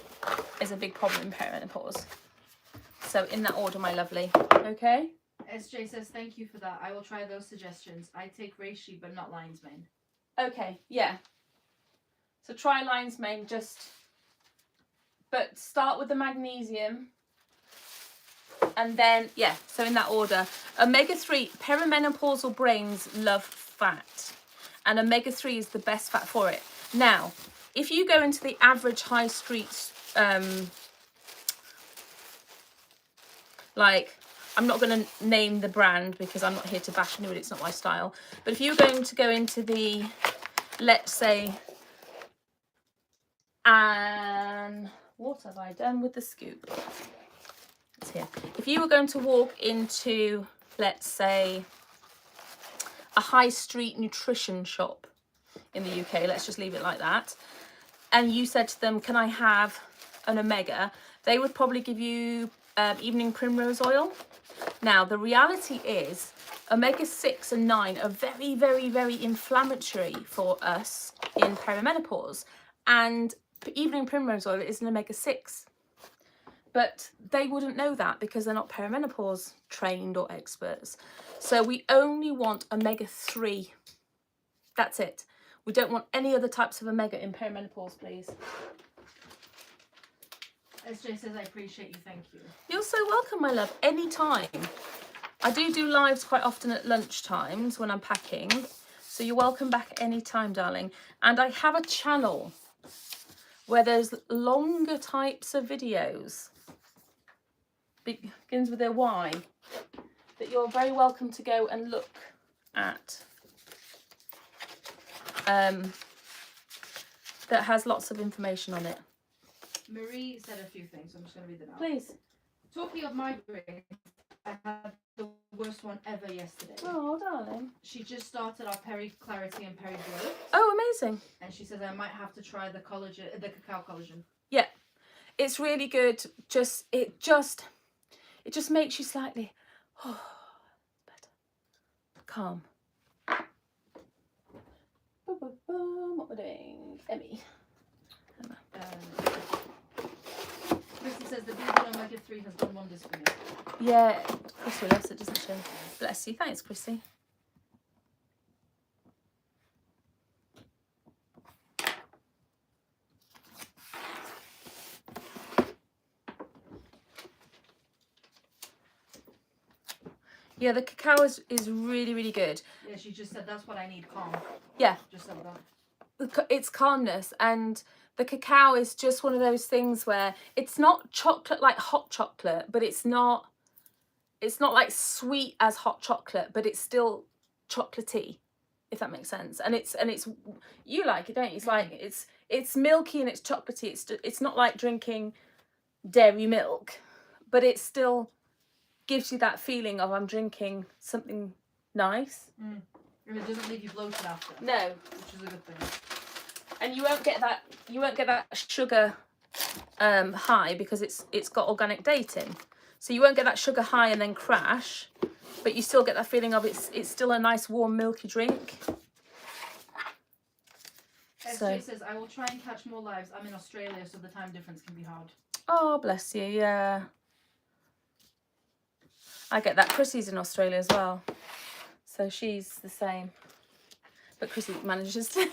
is a big problem in perimenopause. So in that order, my lovely. Okay. SJ says, thank you for that. I will try those suggestions. I take reishi, but not lion's mane. Okay, yeah. So try lion's mane, but start with the magnesium, and then, yeah, so in that order. Omega-3, perimenopausal brains love fat, and omega-3 is the best fat for it. Now, if you go into the average high street, like, I'm not going to name the brand because I'm not here to bash anybody, it's not my style, but if you're going to go into the, let's say, and what have I done with the scoop? It's here. If you were going to walk into, let's say, a high street nutrition shop in the UK, let's just leave it like that, and you said to them, can I have an omega? They would probably give you evening primrose oil. Now, the reality is omega-6 and 9 are very inflammatory for us in perimenopause, and evening primrose oil is an omega-6. But they wouldn't know that because they're not perimenopause trained or experts. So we only want omega-3. That's it. We don't want any other types of omega in perimenopause, please. SJ says, I appreciate you, thank you. You're so welcome, my love, anytime. I do lives quite often at lunch times when I'm packing, so you're welcome back anytime, darling. And I have a channel where there's longer types of videos, begins with a Y, that you're very welcome to go and look at, that has lots of information on it. Marie said a few things, so I'm just going to read them out. Please. Talking of migraines, I had the worst one ever yesterday. Oh, darling. She just started our Peri Clarity and Peri Glow. Oh, amazing. And she says I might have to try the collagen, the cacao collagen. Yeah, it's really good. It just makes you slightly better, calm. Boom, boom, boom. What we're doing, Emmy. Christy says the vegan omega-3 has done wonders for me. Yeah, Chrissy loves it, doesn't she? Bless you. Thanks, Chrissy. Yeah, the cacao is really, really good. Yeah, she just said that's what I need, calm. Yeah. Just said that. It's calmness, and the cacao is just one of those things where it's not chocolate like hot chocolate, but it's not like sweet as hot chocolate, but it's still chocolatey, if that makes sense. And it's you like it, don't you? It's like it's milky and it's chocolatey. It's not like drinking dairy milk, but it still gives you that feeling of I'm drinking something nice. And it doesn't leave you bloated after. No, which is a good thing. And you won't get that sugar high because it's got organic dating. So you won't get that sugar high and then crash, but you still get that feeling of it's still a nice warm milky drink. SJ says I will try and catch more lives. I'm in Australia, so the time difference can be hard. Oh, bless you. Yeah, I get that. Chrissy's in Australia as well, so she's the same. But Chrissy manages to.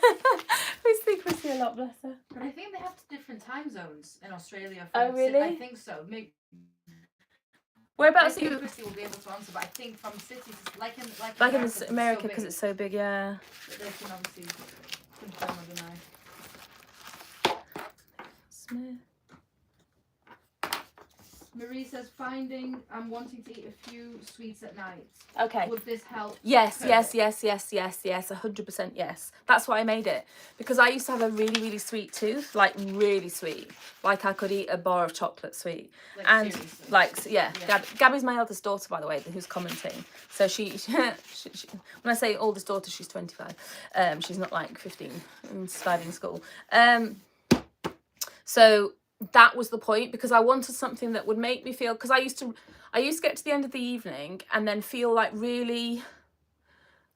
We see Chrissy a lot, bless her. But I think they have different time zones in Australia. Oh, really? I think so. Maybe. Whereabouts I are think you? Chrissy will be able to answer, but I think from cities, like in America, because it's so big, yeah. But they can obviously confirm or deny. Smith. Marie says I'm wanting to eat a few sweets at night. Okay. Would this help? Yes, 100% yes. That's why I made it. Because I used to have a really, really sweet tooth, like really sweet. Like I could eat a bar of chocolate sweet. Like, and seriously? like, yeah. Gabby's my eldest daughter, by the way, who's commenting. So she when I say oldest daughter, she's 25. She's not like 15 and starting school. So that was the point, because I wanted something that would make me feel, because I used to get to the end of the evening and then feel like really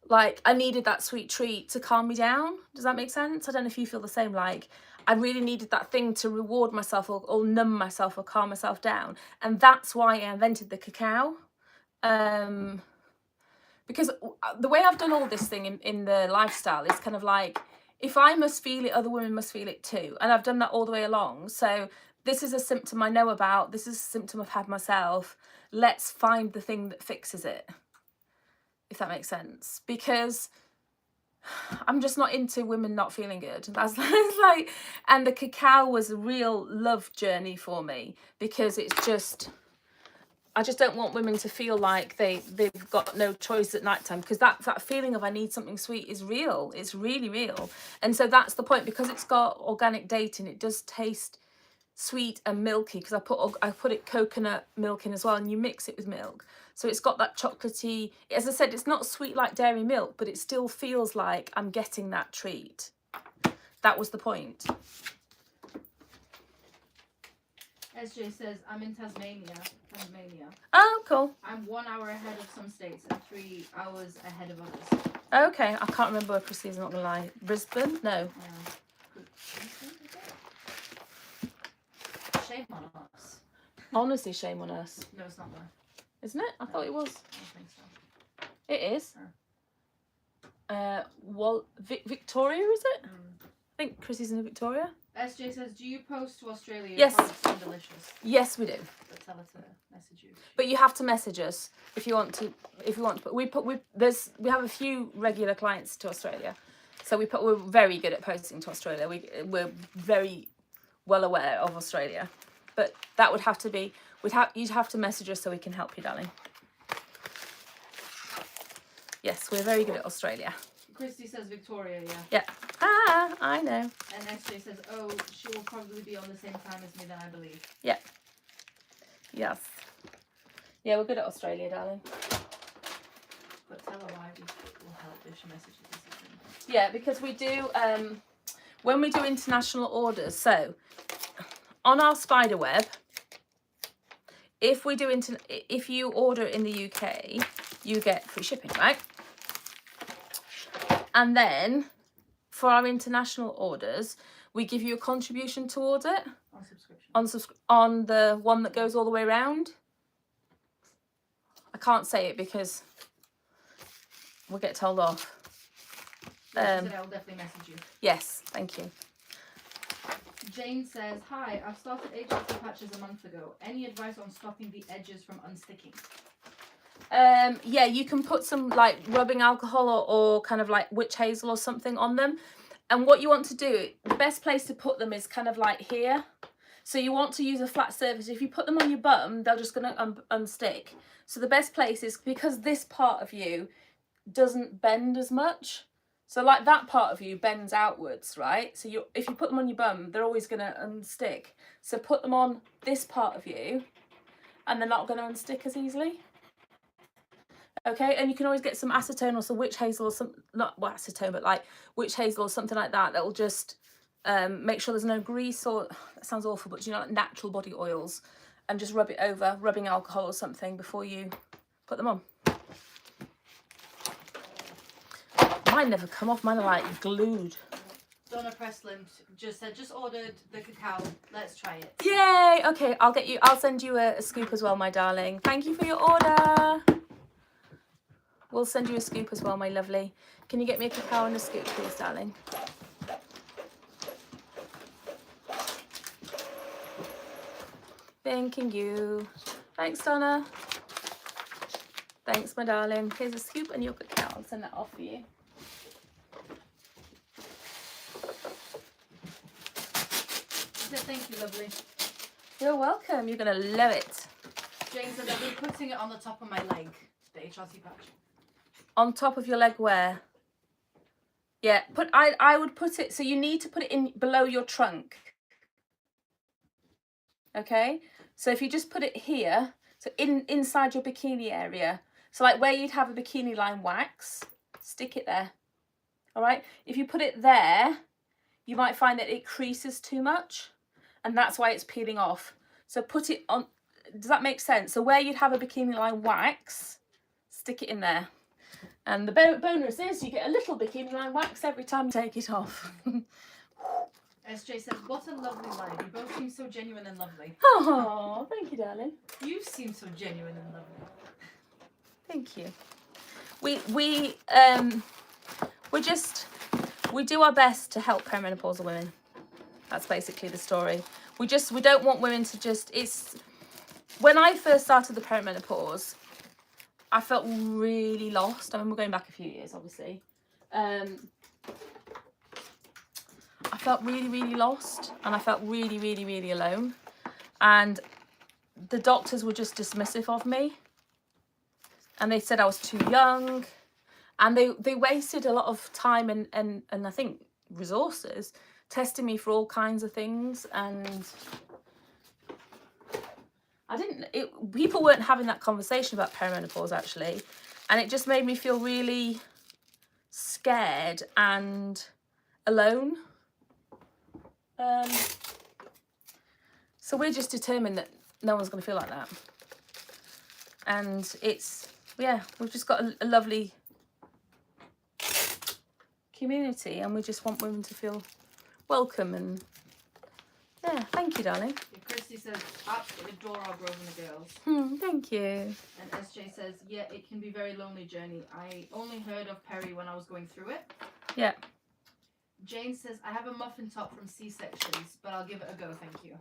like I needed that sweet treat to calm me down. Does that make sense? I don't know if you feel the same. Like I really needed that thing to reward myself or numb myself or calm myself down. And that's why I invented the cacao. Because the way I've done all this thing in the lifestyle is kind of like, if I must feel it, other women must feel it too. And I've done that all the way along. So this is a symptom I know about. This is a symptom I've had myself. Let's find the thing that fixes it, if that makes sense. Because I'm just not into women not feeling good. That's like, and the cacao was a real love journey for me, because it's just, I just don't want women to feel like they've got no choice at nighttime, because that feeling of I need something sweet is real. It's really real. And so that's the point, because it's got organic dating, it does taste sweet and milky, because I put it coconut milk in as well, and you mix it with milk. So it's got that chocolatey, as I said, it's not sweet like dairy milk, but it still feels like I'm getting that treat. That was the point. SJ says, I'm in Tasmania. Oh, cool. I'm 1 hour ahead of some states and 3 hours ahead of others. Okay, I can't remember where Chrissy is, not gonna lie. Brisbane? No. Shame on us. Honestly, shame on us. No, it's not there. Isn't it? I thought it was. I don't think so. It is. Victoria, is it? I think Chrissy's in Victoria. SJ says, do you post to Australia? Yes. Your products sound delicious. Yes, we do. But tell her to message you. But you have to message us if you want to. If you want to, we have a few regular clients to Australia, so we're very good at posting to Australia. We're very well aware of Australia, but that would have to be you'd have to message us so we can help you, darling. Yes, we're very good at Australia. Christy says Victoria, yeah. Yeah. Ah, I know. And SJ says, oh, she will probably be on the same time as me then, I believe. Yeah. Yes. Yeah, we're good at Australia, darling. But tell her why it will help if she messages us again. Yeah, because we do, when we do international orders, so on our spider web, if you order in the UK, you get free shipping, right? And then for our international orders, we give you a contribution towards it. On subscription. On the one that goes all the way around. I can't say it because we'll get told off. She said I will definitely message you. Yes, thank you. Jane says, hi, I've started HRT patches a month ago. Any advice on stopping the edges from unsticking? Yeah, you can put some like rubbing alcohol or kind of like witch hazel or something on them. And what you want to do, the best place to put them is kind of like here. So you want to use a flat surface. If you put them on your bum, they're just going to unstick. So the best place is because this part of you doesn't bend as much. So like that part of you bends outwards, right? So if you put them on your bum, they're always going to unstick. So put them on this part of you and they're not going to unstick as easily. Okay, and you can always get some acetone or some witch hazel or some, not well, acetone, but like witch hazel or something like that will just make sure there's no grease or, that sounds awful, but you know, like natural body oils, and just rub it over, rubbing alcohol or something before you put them on. Mine never come off, mine are like glued. Donna Presland just said, just ordered the cacao, let's try it. Yay, okay, I'll send you a scoop as well, my darling. Thank you for your order. We'll send you a scoop as well, my lovely. Can you get me a cacao and a scoop, please, darling? Thanking you. Thanks, Donna. Thanks, my darling. Here's a scoop and your cacao. I'll send that off for you. She said, thank you, lovely. You're welcome. You're going to love it. Jane said, I've been putting it on the top of my leg, the HRT patch. On top of your leg where? Yeah, I would put it, so you need to put it in below your trunk. Okay? So if you just put it here, so inside your bikini area, so like where you'd have a bikini line wax, stick it there. All right? If you put it there, you might find that it creases too much, and that's why it's peeling off. So put it on, does that make sense? So where you'd have a bikini line wax, stick it in there. And the bonus is you get a little bikini line wax every time you take it off. SJ said, what a lovely life. You both seem so genuine and lovely. Oh, thank you, darling. You seem so genuine and lovely. Thank you. We do our best to help perimenopausal women. That's basically the story. We don't want women to just, when I first started the perimenopause, I felt really lost. I mean, we're going back a few years, obviously. I felt really, really lost, and I felt really, really, really alone. And the doctors were just dismissive of me. And they said I was too young. And they wasted a lot of time and I think resources testing me for all kinds of things. And people weren't having that conversation about perimenopause, actually, and it just made me feel really scared and alone. So we're just determined that no one's going to feel like that, and we've just got a lovely community, and we just want women to feel welcome. And yeah, thank you, darling. Kirsty says, absolutely adore our Grosvenor girls. Thank you. And SJ says, yeah, it can be very lonely journey. I only heard of Perry when I was going through it. Yeah. Jane says, I have a muffin top from C-sections, but I'll give it a go, thank you.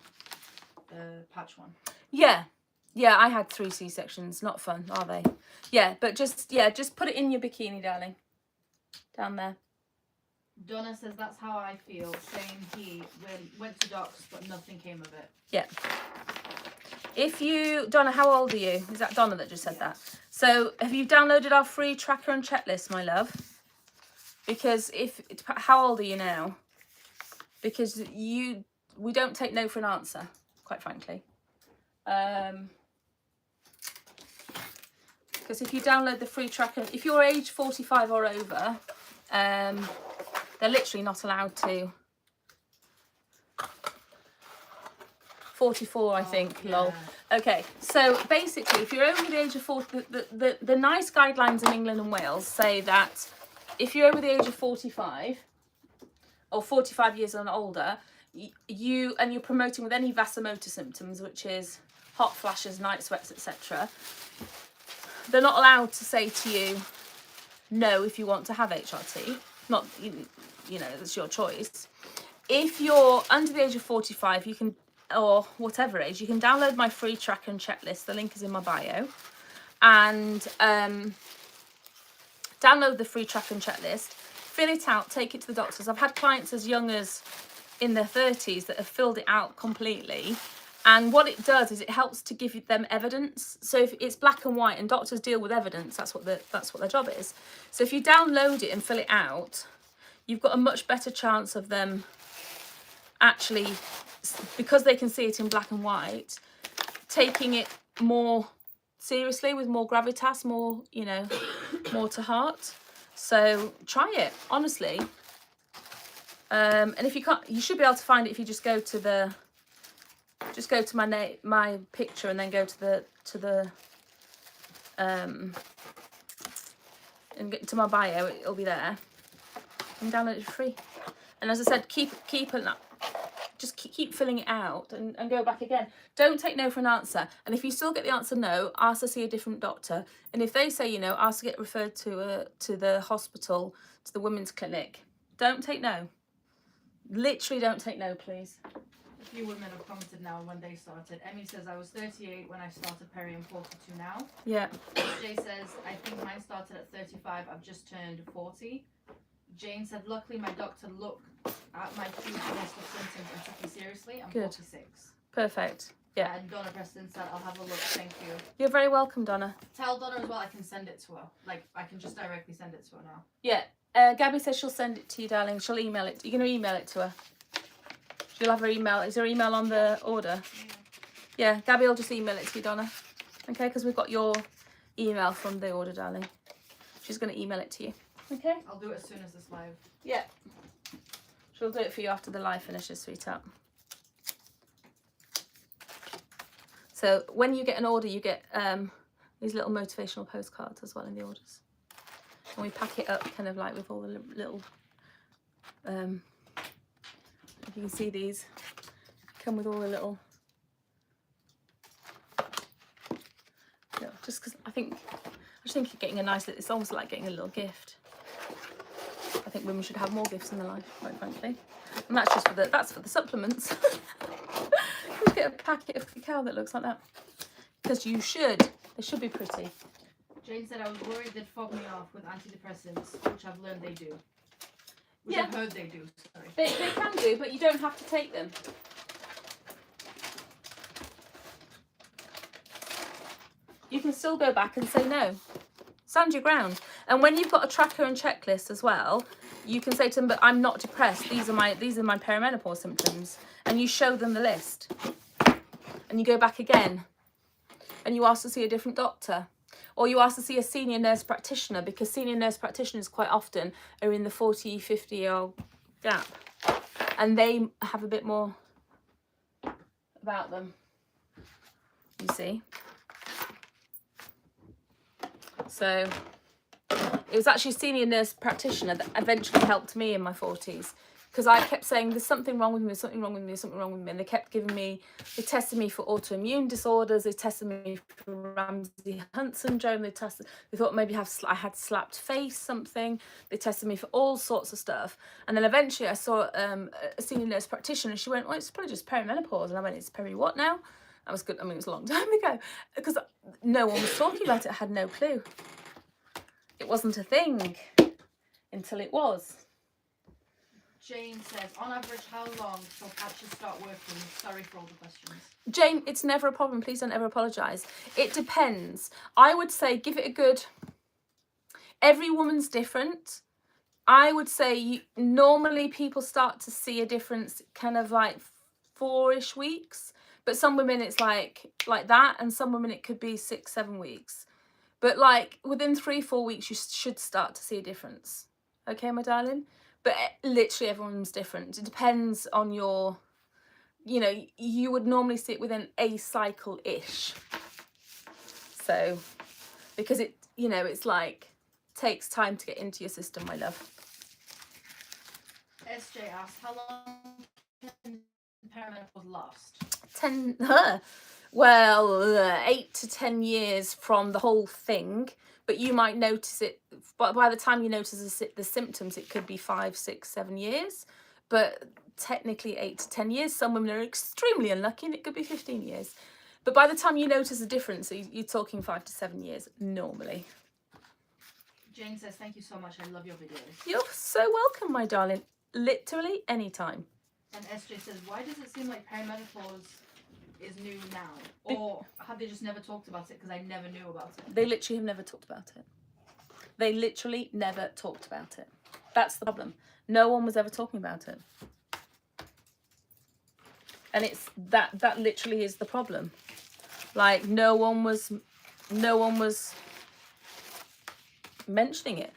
The patch one. Yeah. Yeah, I had 3 C-sections. Not fun, are they? Yeah, but just put it in your bikini, darling. Down there. Donna says, that's how I feel. Same he went to docs, but nothing came of it. Yeah. If you, Donna, how old are you? Is that Donna that just said that? So have you downloaded our free tracker and checklist, my love? Because how old are you now? Because we don't take no for an answer, quite frankly. Because if you download the free tracker, if you're age 45 or over, they're literally not allowed to. 44, I think, yeah. lol. Okay, so basically, if you're over the age of 40, the nice guidelines in England and Wales say that if you're over the age of 45, or 45 years and older, you're promoting with any vasomotor symptoms, which is hot flashes, night sweats, etc., they're not allowed to say to you no if you want to have HRT. Not, you know, it's your choice. If you're under the age of 45, you can, or whatever age, you can download my free tracker and checklist. The link is in my bio. And download the free tracker and checklist, fill it out, take it to the doctors. I've had clients as young as in their 30s that have filled it out completely. And what it does is it helps to give them evidence. So if it's black and white, and doctors deal with evidence, that's what their job is. So if you download it and fill it out, you've got a much better chance of them actually, because they can see it in black and white, taking it more seriously, with more gravitas, more, you know, more to heart. So try it, honestly. And if you can't, you should be able to find it if you just go to my picture and then go to the and get to my bio. It'll be there. And download it for free. And as I said, keep filling it out and go back again. Don't take no for an answer. And if you still get the answer no, ask to see a different doctor. And if they say, you know, ask to get referred to the hospital, to the women's clinic. Don't take no. Literally don't take no, please. A few women have commented now when they started. Emmy says, I was 38 when I started Perry and 42 now. Yeah. Jay says, I think mine started at 35. I've just turned 40. Jane said, luckily my doctor looked at my huge list of symptoms and took me seriously. I'm 46. Perfect. Yeah. And Donna Preston said, I'll have a look. Thank you. You're very welcome, Donna. Tell Donna as well I can send it to her. Like, I can just directly send it to her now. Yeah. Gabby says she'll send it to you, darling. She'll email it. You're going to email it to her. She'll have her email. Is her email on the order? Yeah, Gabby will just email it to you, Donna. Okay, because we've got your email from the order, darling. She's going to email it to you. Okay? I'll do it as soon as this live. Yeah. She'll do it for you after the live finishes, sweetheart. So when you get an order, you get these little motivational postcards as well in the orders. And we pack it up kind of like with all the little, if you can see these, come with all the little, yeah, just because I just think you're getting a nice, it's almost like getting a little gift. I think women should have more gifts in their life, quite frankly. And that's just for the supplements. Just get a packet of cacao that looks like that. Because you should. They should be pretty. Jane said, I was worried they'd fob me off with antidepressants, which I've learned they do. Which I've heard they do, sorry. They can do, but you don't have to take them. You can still go back and say no. Stand your ground. And when you've got a tracker and checklist as well, you can say to them, but I'm not depressed. These are my perimenopause symptoms. And you show them the list. And you go back again. And you ask to see a different doctor. Or you ask to see a senior nurse practitioner, because senior nurse practitioners quite often are in the 40, 50-year-old gap. And they have a bit more about them, you see. So it was actually a senior nurse practitioner that eventually helped me in my 40s, because I kept saying there's something wrong with me, there's something wrong with me, there's something wrong with me, and they kept giving me, they tested me for autoimmune disorders, they tested me for Ramsay-Hunt syndrome, they thought maybe I had slapped face, something, they tested me for all sorts of stuff, and then eventually I saw a senior nurse practitioner, and she went, well, it's probably just perimenopause, and I went, it's peri what now? That was good. I mean, it was a long time ago, because no one was talking about it. I had no clue. It wasn't a thing until it was. Jane says, on average, how long till patches start working? Sorry for all the questions. Jane, it's never a problem. Please don't ever apologise. It depends. I would say give it a good... Every woman's different. I would say normally people start to see a difference kind of like 4-ish weeks. But some women it's like that, and some women it could be 6-7 weeks. But like within 3-4 weeks, you should start to see a difference. Okay, my darling? But literally everyone's different. It depends on your, you know, you would normally see it within a cycle-ish. So, because it, you know, it's like, takes time to get into your system, my love. SJ asks, how long can perimenopause last? 8 to 10 years from the whole thing, but you might notice it, but by the time you notice the symptoms, it could be 5, 6, 7 years, but technically 8 to 10 years. Some women are extremely unlucky and it could be 15 years. But by the time you notice a difference, you're talking 5 to 7 years normally. Jane says, thank you so much. I love your videos. You're so welcome, my darling. Literally anytime. And SJ says, why does it seem like perimenopause is new now? Or have they just never talked about it because I never knew about it? They literally have never talked about it. They literally never talked about it. That's the problem. No one was ever talking about it. And it's that literally is the problem. Like no one was mentioning it.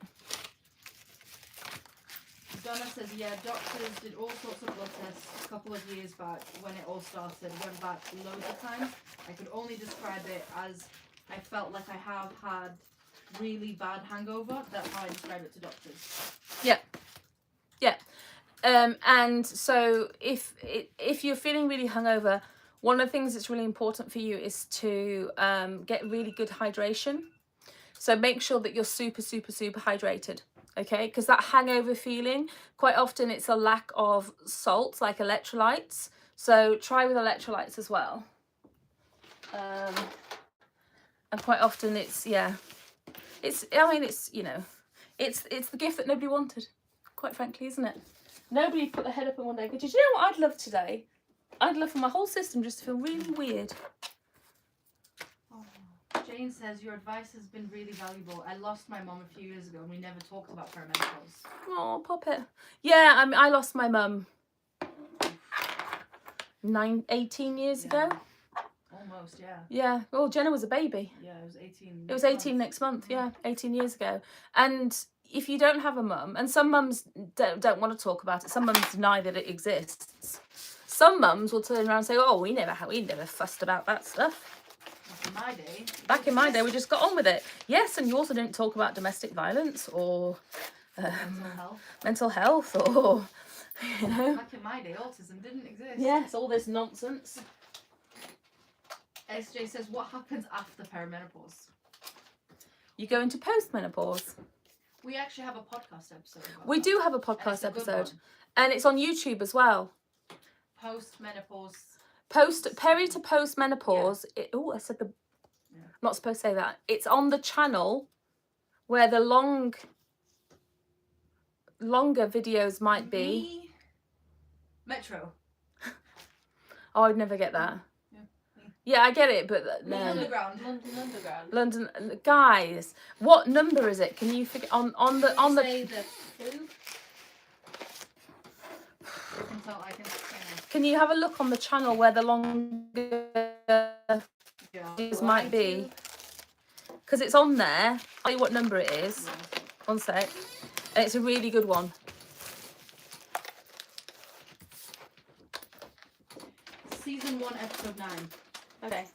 Donna says, yeah, doctors did all sorts of blood tests a couple of years back when it all started. Went back loads of times. I could only describe it as I felt like I have had really bad hangover. That's how I describe it to doctors. Yeah. Yeah. And so if you're feeling really hungover, one of the things that's really important for you is to get really good hydration. So make sure that you're super, super, super hydrated. Okay, because that hangover feeling, quite often it's a lack of salts, like electrolytes. So try with electrolytes as well. And quite often it's, yeah, I mean, it's, you know, it's the gift that nobody wanted, quite frankly, isn't it? Nobody put their head up in one day and go, did you know what I'd love today? I'd love for my whole system just to feel really weird. Jane says, your advice has been really valuable. I lost my mum a few years ago and we never talked about perimenopause. Oh, pop it. Yeah, I mean, I lost my mum 18 years ago. Almost, yeah. Yeah. Well, Jenna was a baby. Yeah, it was 18. It was 18 next month, yeah, 18 years ago. And if you don't have a mum, and some mums don't want to talk about it, some mums deny that it exists. Some mums will turn around and say, oh, we never fussed about that stuff. Back in my day, we just got on with it. Yes, and you also didn't talk about domestic violence or mental health or, you know. Back in my day, autism didn't exist. Yes, all this nonsense. SJ says, what happens after perimenopause? You go into postmenopause. We actually have a podcast episode about We that. do have a podcast episode. And it's on YouTube as well. Post-menopause. Peri to post-menopause. Yeah. I said the... Yeah. Not supposed to say that. It's on the channel where the longer videos might be. Metro. Oh, I'd never get that. Yeah, I get it, but London Underground. London, guys, what number is it? Can you figure on the say the 2? Can you have a look on the channel where the longer might be? Because it's on there. I'll tell you what number it is. Yeah. 1 sec. And it's a really good one. Season 1, episode 9. Okay.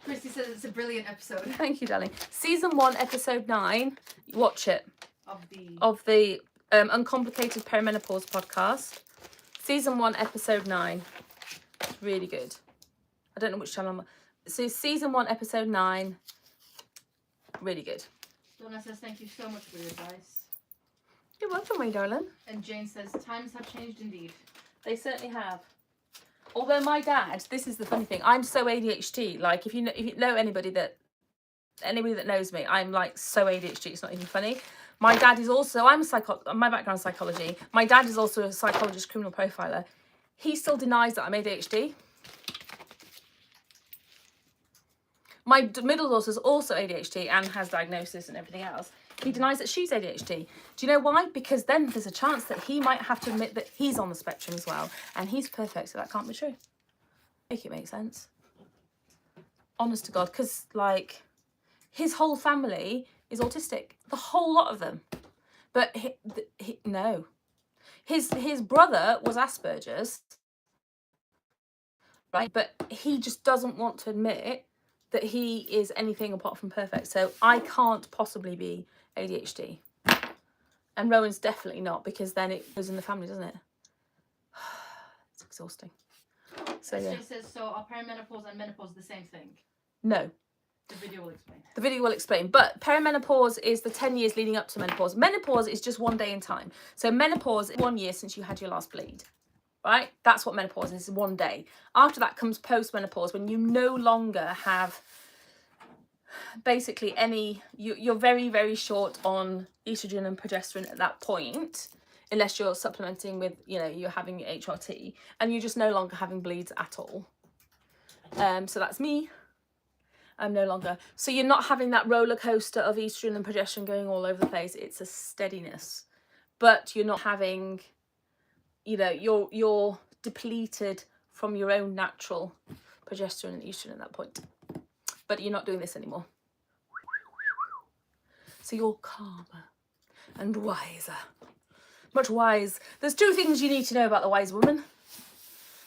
Christy says it's a brilliant episode. Thank you, darling. Season 1, episode 9. Watch it. Of the Uncomplicated Perimenopause podcast, season 1, episode 9. It's really good. I don't know which channel I'm on. So season 1, episode 9, really good. Donna says thank you so much for your advice. You're welcome, my darling. And Jane says times have changed indeed. They certainly have. Although my dad, this is the funny thing, I'm so ADHD. Like if you know anybody that knows me, I'm like so ADHD. It's not even funny. My dad is also, my background is psychology. My dad is also a psychologist, criminal profiler. He still denies that I'm ADHD. My middle daughter's also ADHD and has diagnosis and everything else. He denies that she's ADHD. Do you know why? Because then there's a chance that he might have to admit that he's on the spectrum as well. And he's perfect, so that can't be true. Make it make sense. Honest to God, because like his whole family is autistic. The whole lot of them. But no. His brother was Asperger's, right? But he just doesn't want to admit that he is anything apart from perfect. So I can't possibly be ADHD. And Rowan's definitely not, because then it goes in the family, doesn't it? It's exhausting. So yeah. She says, so are perimenopause and menopause the same thing? No. The video will explain. The video will explain. But perimenopause is the 10 years leading up to menopause. Menopause is just one day in time. So menopause is 1 year since you had your last bleed. Right? That's what menopause is, 1 day. After that comes post-menopause, when you no longer have basically you're very, very short on estrogen and progesterone at that point, unless you're supplementing with, you're having your HRT, and you're just no longer having bleeds at all. So that's me. I'm no longer. So you're not having that roller coaster of estrogen and progesterone going all over the place. It's a steadiness. But you're not having, you're depleted from your own natural progesterone and estrogen at that point. But you're not doing this anymore. So you're calmer and wiser. Much wise. There's 2 things you need to know about the wise woman.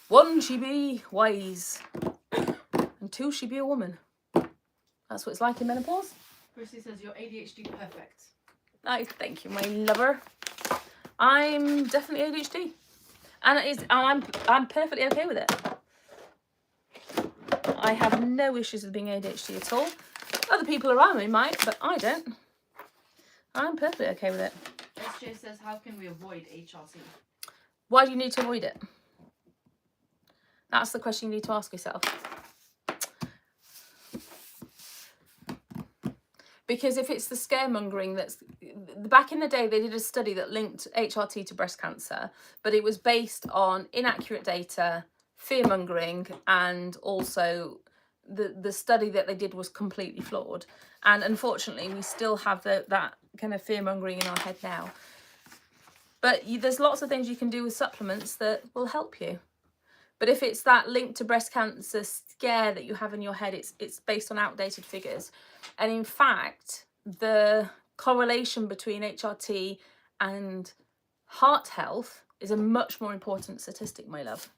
1, she be wise. And 2, she be a woman. That's what it's like in menopause. Chrissy says you're ADHD perfect. Thank you, my lover. I'm definitely ADHD. And I'm perfectly okay with it. I have no issues with being ADHD at all. Other people around me might, but I don't. I'm perfectly okay with it. SJ says, how can we avoid HRT? Why do you need to avoid it? That's the question you need to ask yourself. Because if it's the scaremongering that's... Back in the day, they did a study that linked HRT to breast cancer, but it was based on inaccurate data, fear-mongering, and also the study that they did was completely flawed. And unfortunately, we still have that kind of fear-mongering in our head now. But there's lots of things you can do with supplements that will help you. But if it's that link to breast cancer scare that you have in your head, it's based on outdated figures. And in fact, the correlation between HRT and heart health is a much more important statistic, my love.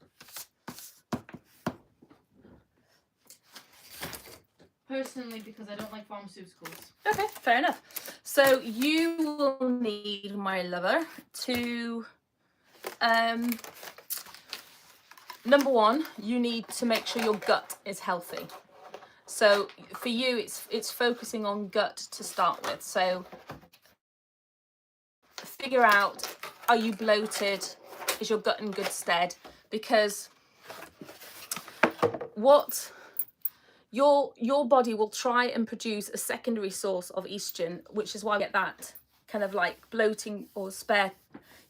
Personally, because I don't like pharmaceuticals. Okay, fair enough. So you will need, my lover, to... Number 1, you need to make sure your gut is healthy. So for you, it's focusing on gut to start with. So figure out, are you bloated? Is your gut in good stead? Because what your body will try and produce a secondary source of estrogen, which is why we get that kind of like bloating or spare.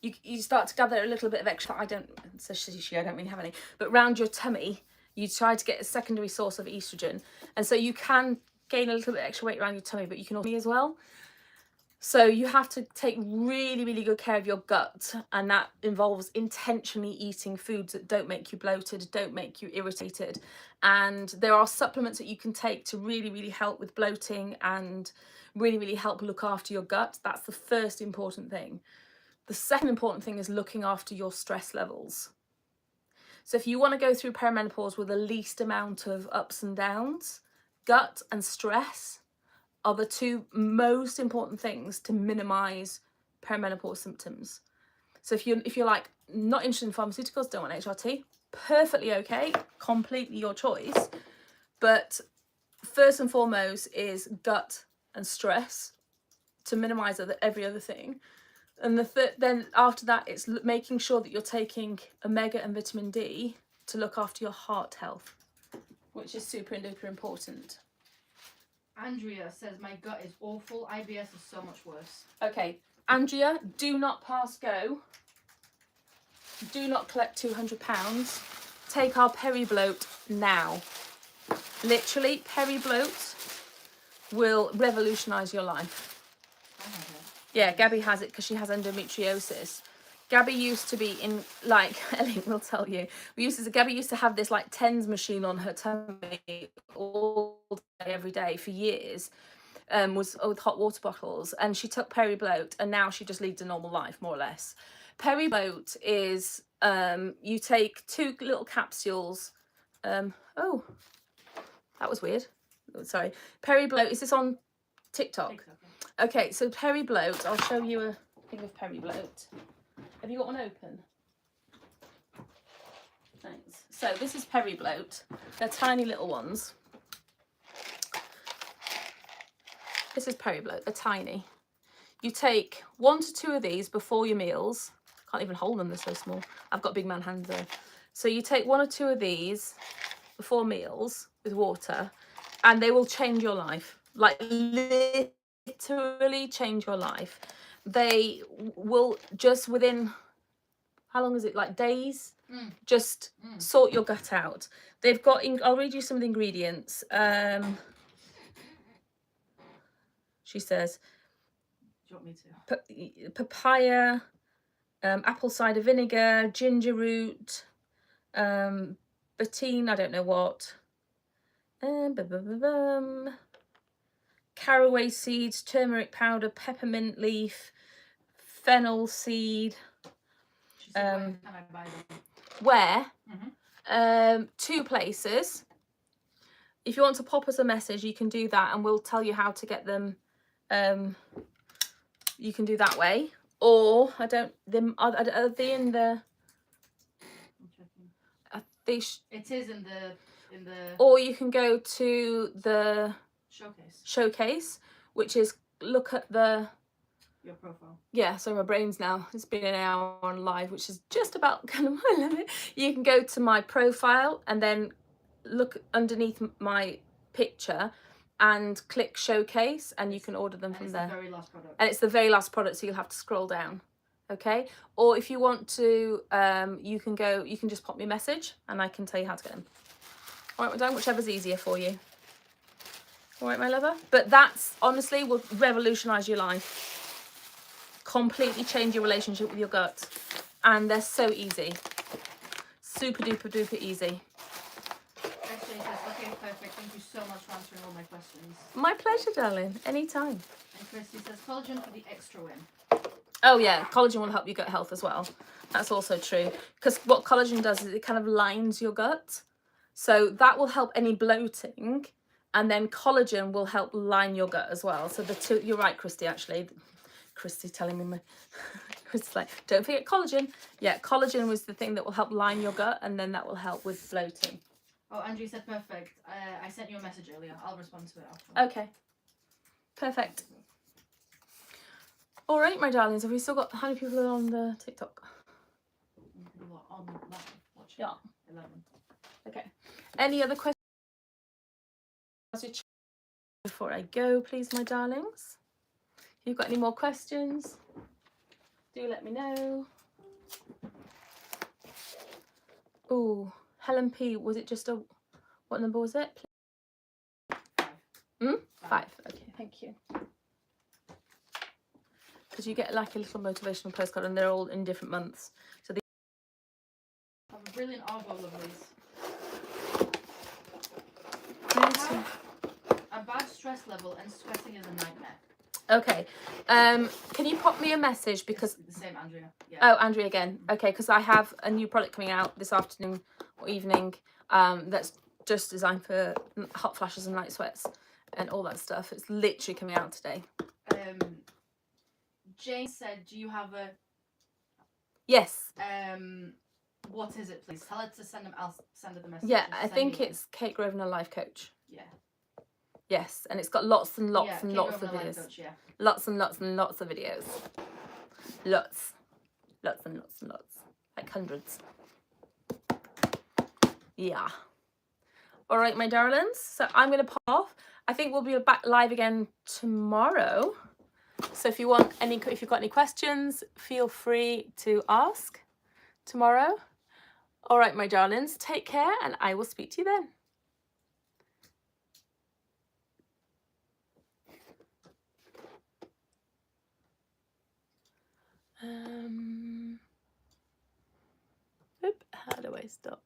You start to gather a little bit of extra, I don't really have any, but round your tummy, you try to get a secondary source of estrogen. And so you can gain a little bit extra weight around your tummy, but you can also as well. So you have to take really, really good care of your gut. And that involves intentionally eating foods that don't make you bloated, don't make you irritated. And there are supplements that you can take to really, really help with bloating and really, really help look after your gut. That's the first important thing. The second important thing is looking after your stress levels. So if you want to go through perimenopause with the least amount of ups and downs, gut and stress are the 2 most important things to minimize perimenopause symptoms. So if you're like not interested in pharmaceuticals, don't want HRT, perfectly okay, completely your choice. But first and foremost is gut and stress to minimize every other thing. And then after that, it's making sure that you're taking omega and vitamin D to look after your heart health, which is super duper important. Andrea says my gut is awful. IBS is so much worse. Okay, Andrea, do not pass go. Do not collect £200. Take our Peri-Bloat now. Literally, Peri-Bloat will revolutionise your life. I have it. Yeah, Gabby has it because she has endometriosis. Gabby used to be in, like, Ellie will tell you, Gabby used to have this, like, TENS machine on her tummy all day, every day for years, was with hot water bottles, and she took Peri-Bloat, and now she just leads a normal life, more or less. Peri-Bloat is, you take 2 little capsules, oh, that was weird, sorry. Peri-Bloat, is this on TikTok? TikTok, yeah. Okay, so Peri-Bloat, I'll show you a thing of Peri-Bloat. Have you got one open? Thanks. So this is Peri-Bloat. They're tiny little ones. This is Peri-Bloat. They're tiny. You take 1 to 2 of these before your meals. Can't even hold them, they're so small. I've got big man hands though. So you take 1 or 2 of these before meals with water, and they will change your life. Like, literally change your life. They will just within, how long is it, like days, just sort your gut out. They've got, I'll read you some of the ingredients. She says, Do you want me to? Papaya, apple cider vinegar, ginger root, betine, I don't know what, caraway seeds, turmeric powder, peppermint leaf, fennel seed. She said, where can I buy them? Where? Mm-hmm. 2 places. If you want to pop us a message, you can do that, and we'll tell you how to get them. You can do that way, or are they in the? I'm checking. It is in the. Or you can go to the showcase, which is look at your profile. Yeah, so my brain's now, it's been an hour on live, which is just about kind of my limit. You can go to my profile and then look underneath my picture and click showcase, and you can order them from there. It's the very last product. And it's the very last product, so you'll have to scroll down. Okay, or if you want to, you can just pop me a message and I can tell you how to get them. All right, we're done, whichever's easier for you. All right, my lover. But that's honestly will revolutionize your life, completely change your relationship with your gut, and they're so easy, super duper duper easy. Actually, okay, perfect. Thank you so much for answering all my questions. My pleasure, darling. Anytime. And Christy says collagen for the extra win. Oh yeah, collagen will help your gut health as well. That's also true, because what collagen does is it kind of lines your gut, so that will help any bloating, and then collagen will help line your gut as well. So the two, you're right, Christy. Actually, Christy telling me Christy's like, don't forget collagen. Yeah, collagen was the thing that will help line your gut, and then that will help with bloating. Oh, Andrew said perfect. I sent you a message earlier. I'll respond to it after. Okay, perfect. All right, my darlings, have we still got, how many people are on the TikTok? On live, watching. Yeah. 11. Okay. Any other questions before I go, please, my darlings? If you've got any more questions, do let me know. Oh, Helen P, was it just a, what number was it? 5. 5. Okay, thank you. Because you get like a little motivational postcard, and they're all in different months. So the Have a brilliant Argo, lovelies. A bad stress level, and sweating is a nightmare. Okay. Can you pop me a message, because It's the same Andrea. Yeah. Oh, Andrea again. Okay, because I have a new product coming out this afternoon or evening, that's just designed for hot flashes and night sweats and all that stuff. It's literally coming out today. Jane said, do you have a Yes. what is it, please? Tell her to send them. I'll send her the message. Yeah, Just I send think me one. it's Kate Grosvenor Life Coach. Yeah. Yes, and it's got lots and lots Yeah, and Kate lots of Grosvenor Life videos. Coach, yeah. Lots and lots and lots of videos. Lots. Lots and lots and lots. Like hundreds. Yeah. All right, my darlings. So I'm going to pop off. I think we'll be back live again tomorrow. So if you've got any questions, feel free to ask tomorrow. All right, my darlings. Take care, and I will speak to you then. How do I stop?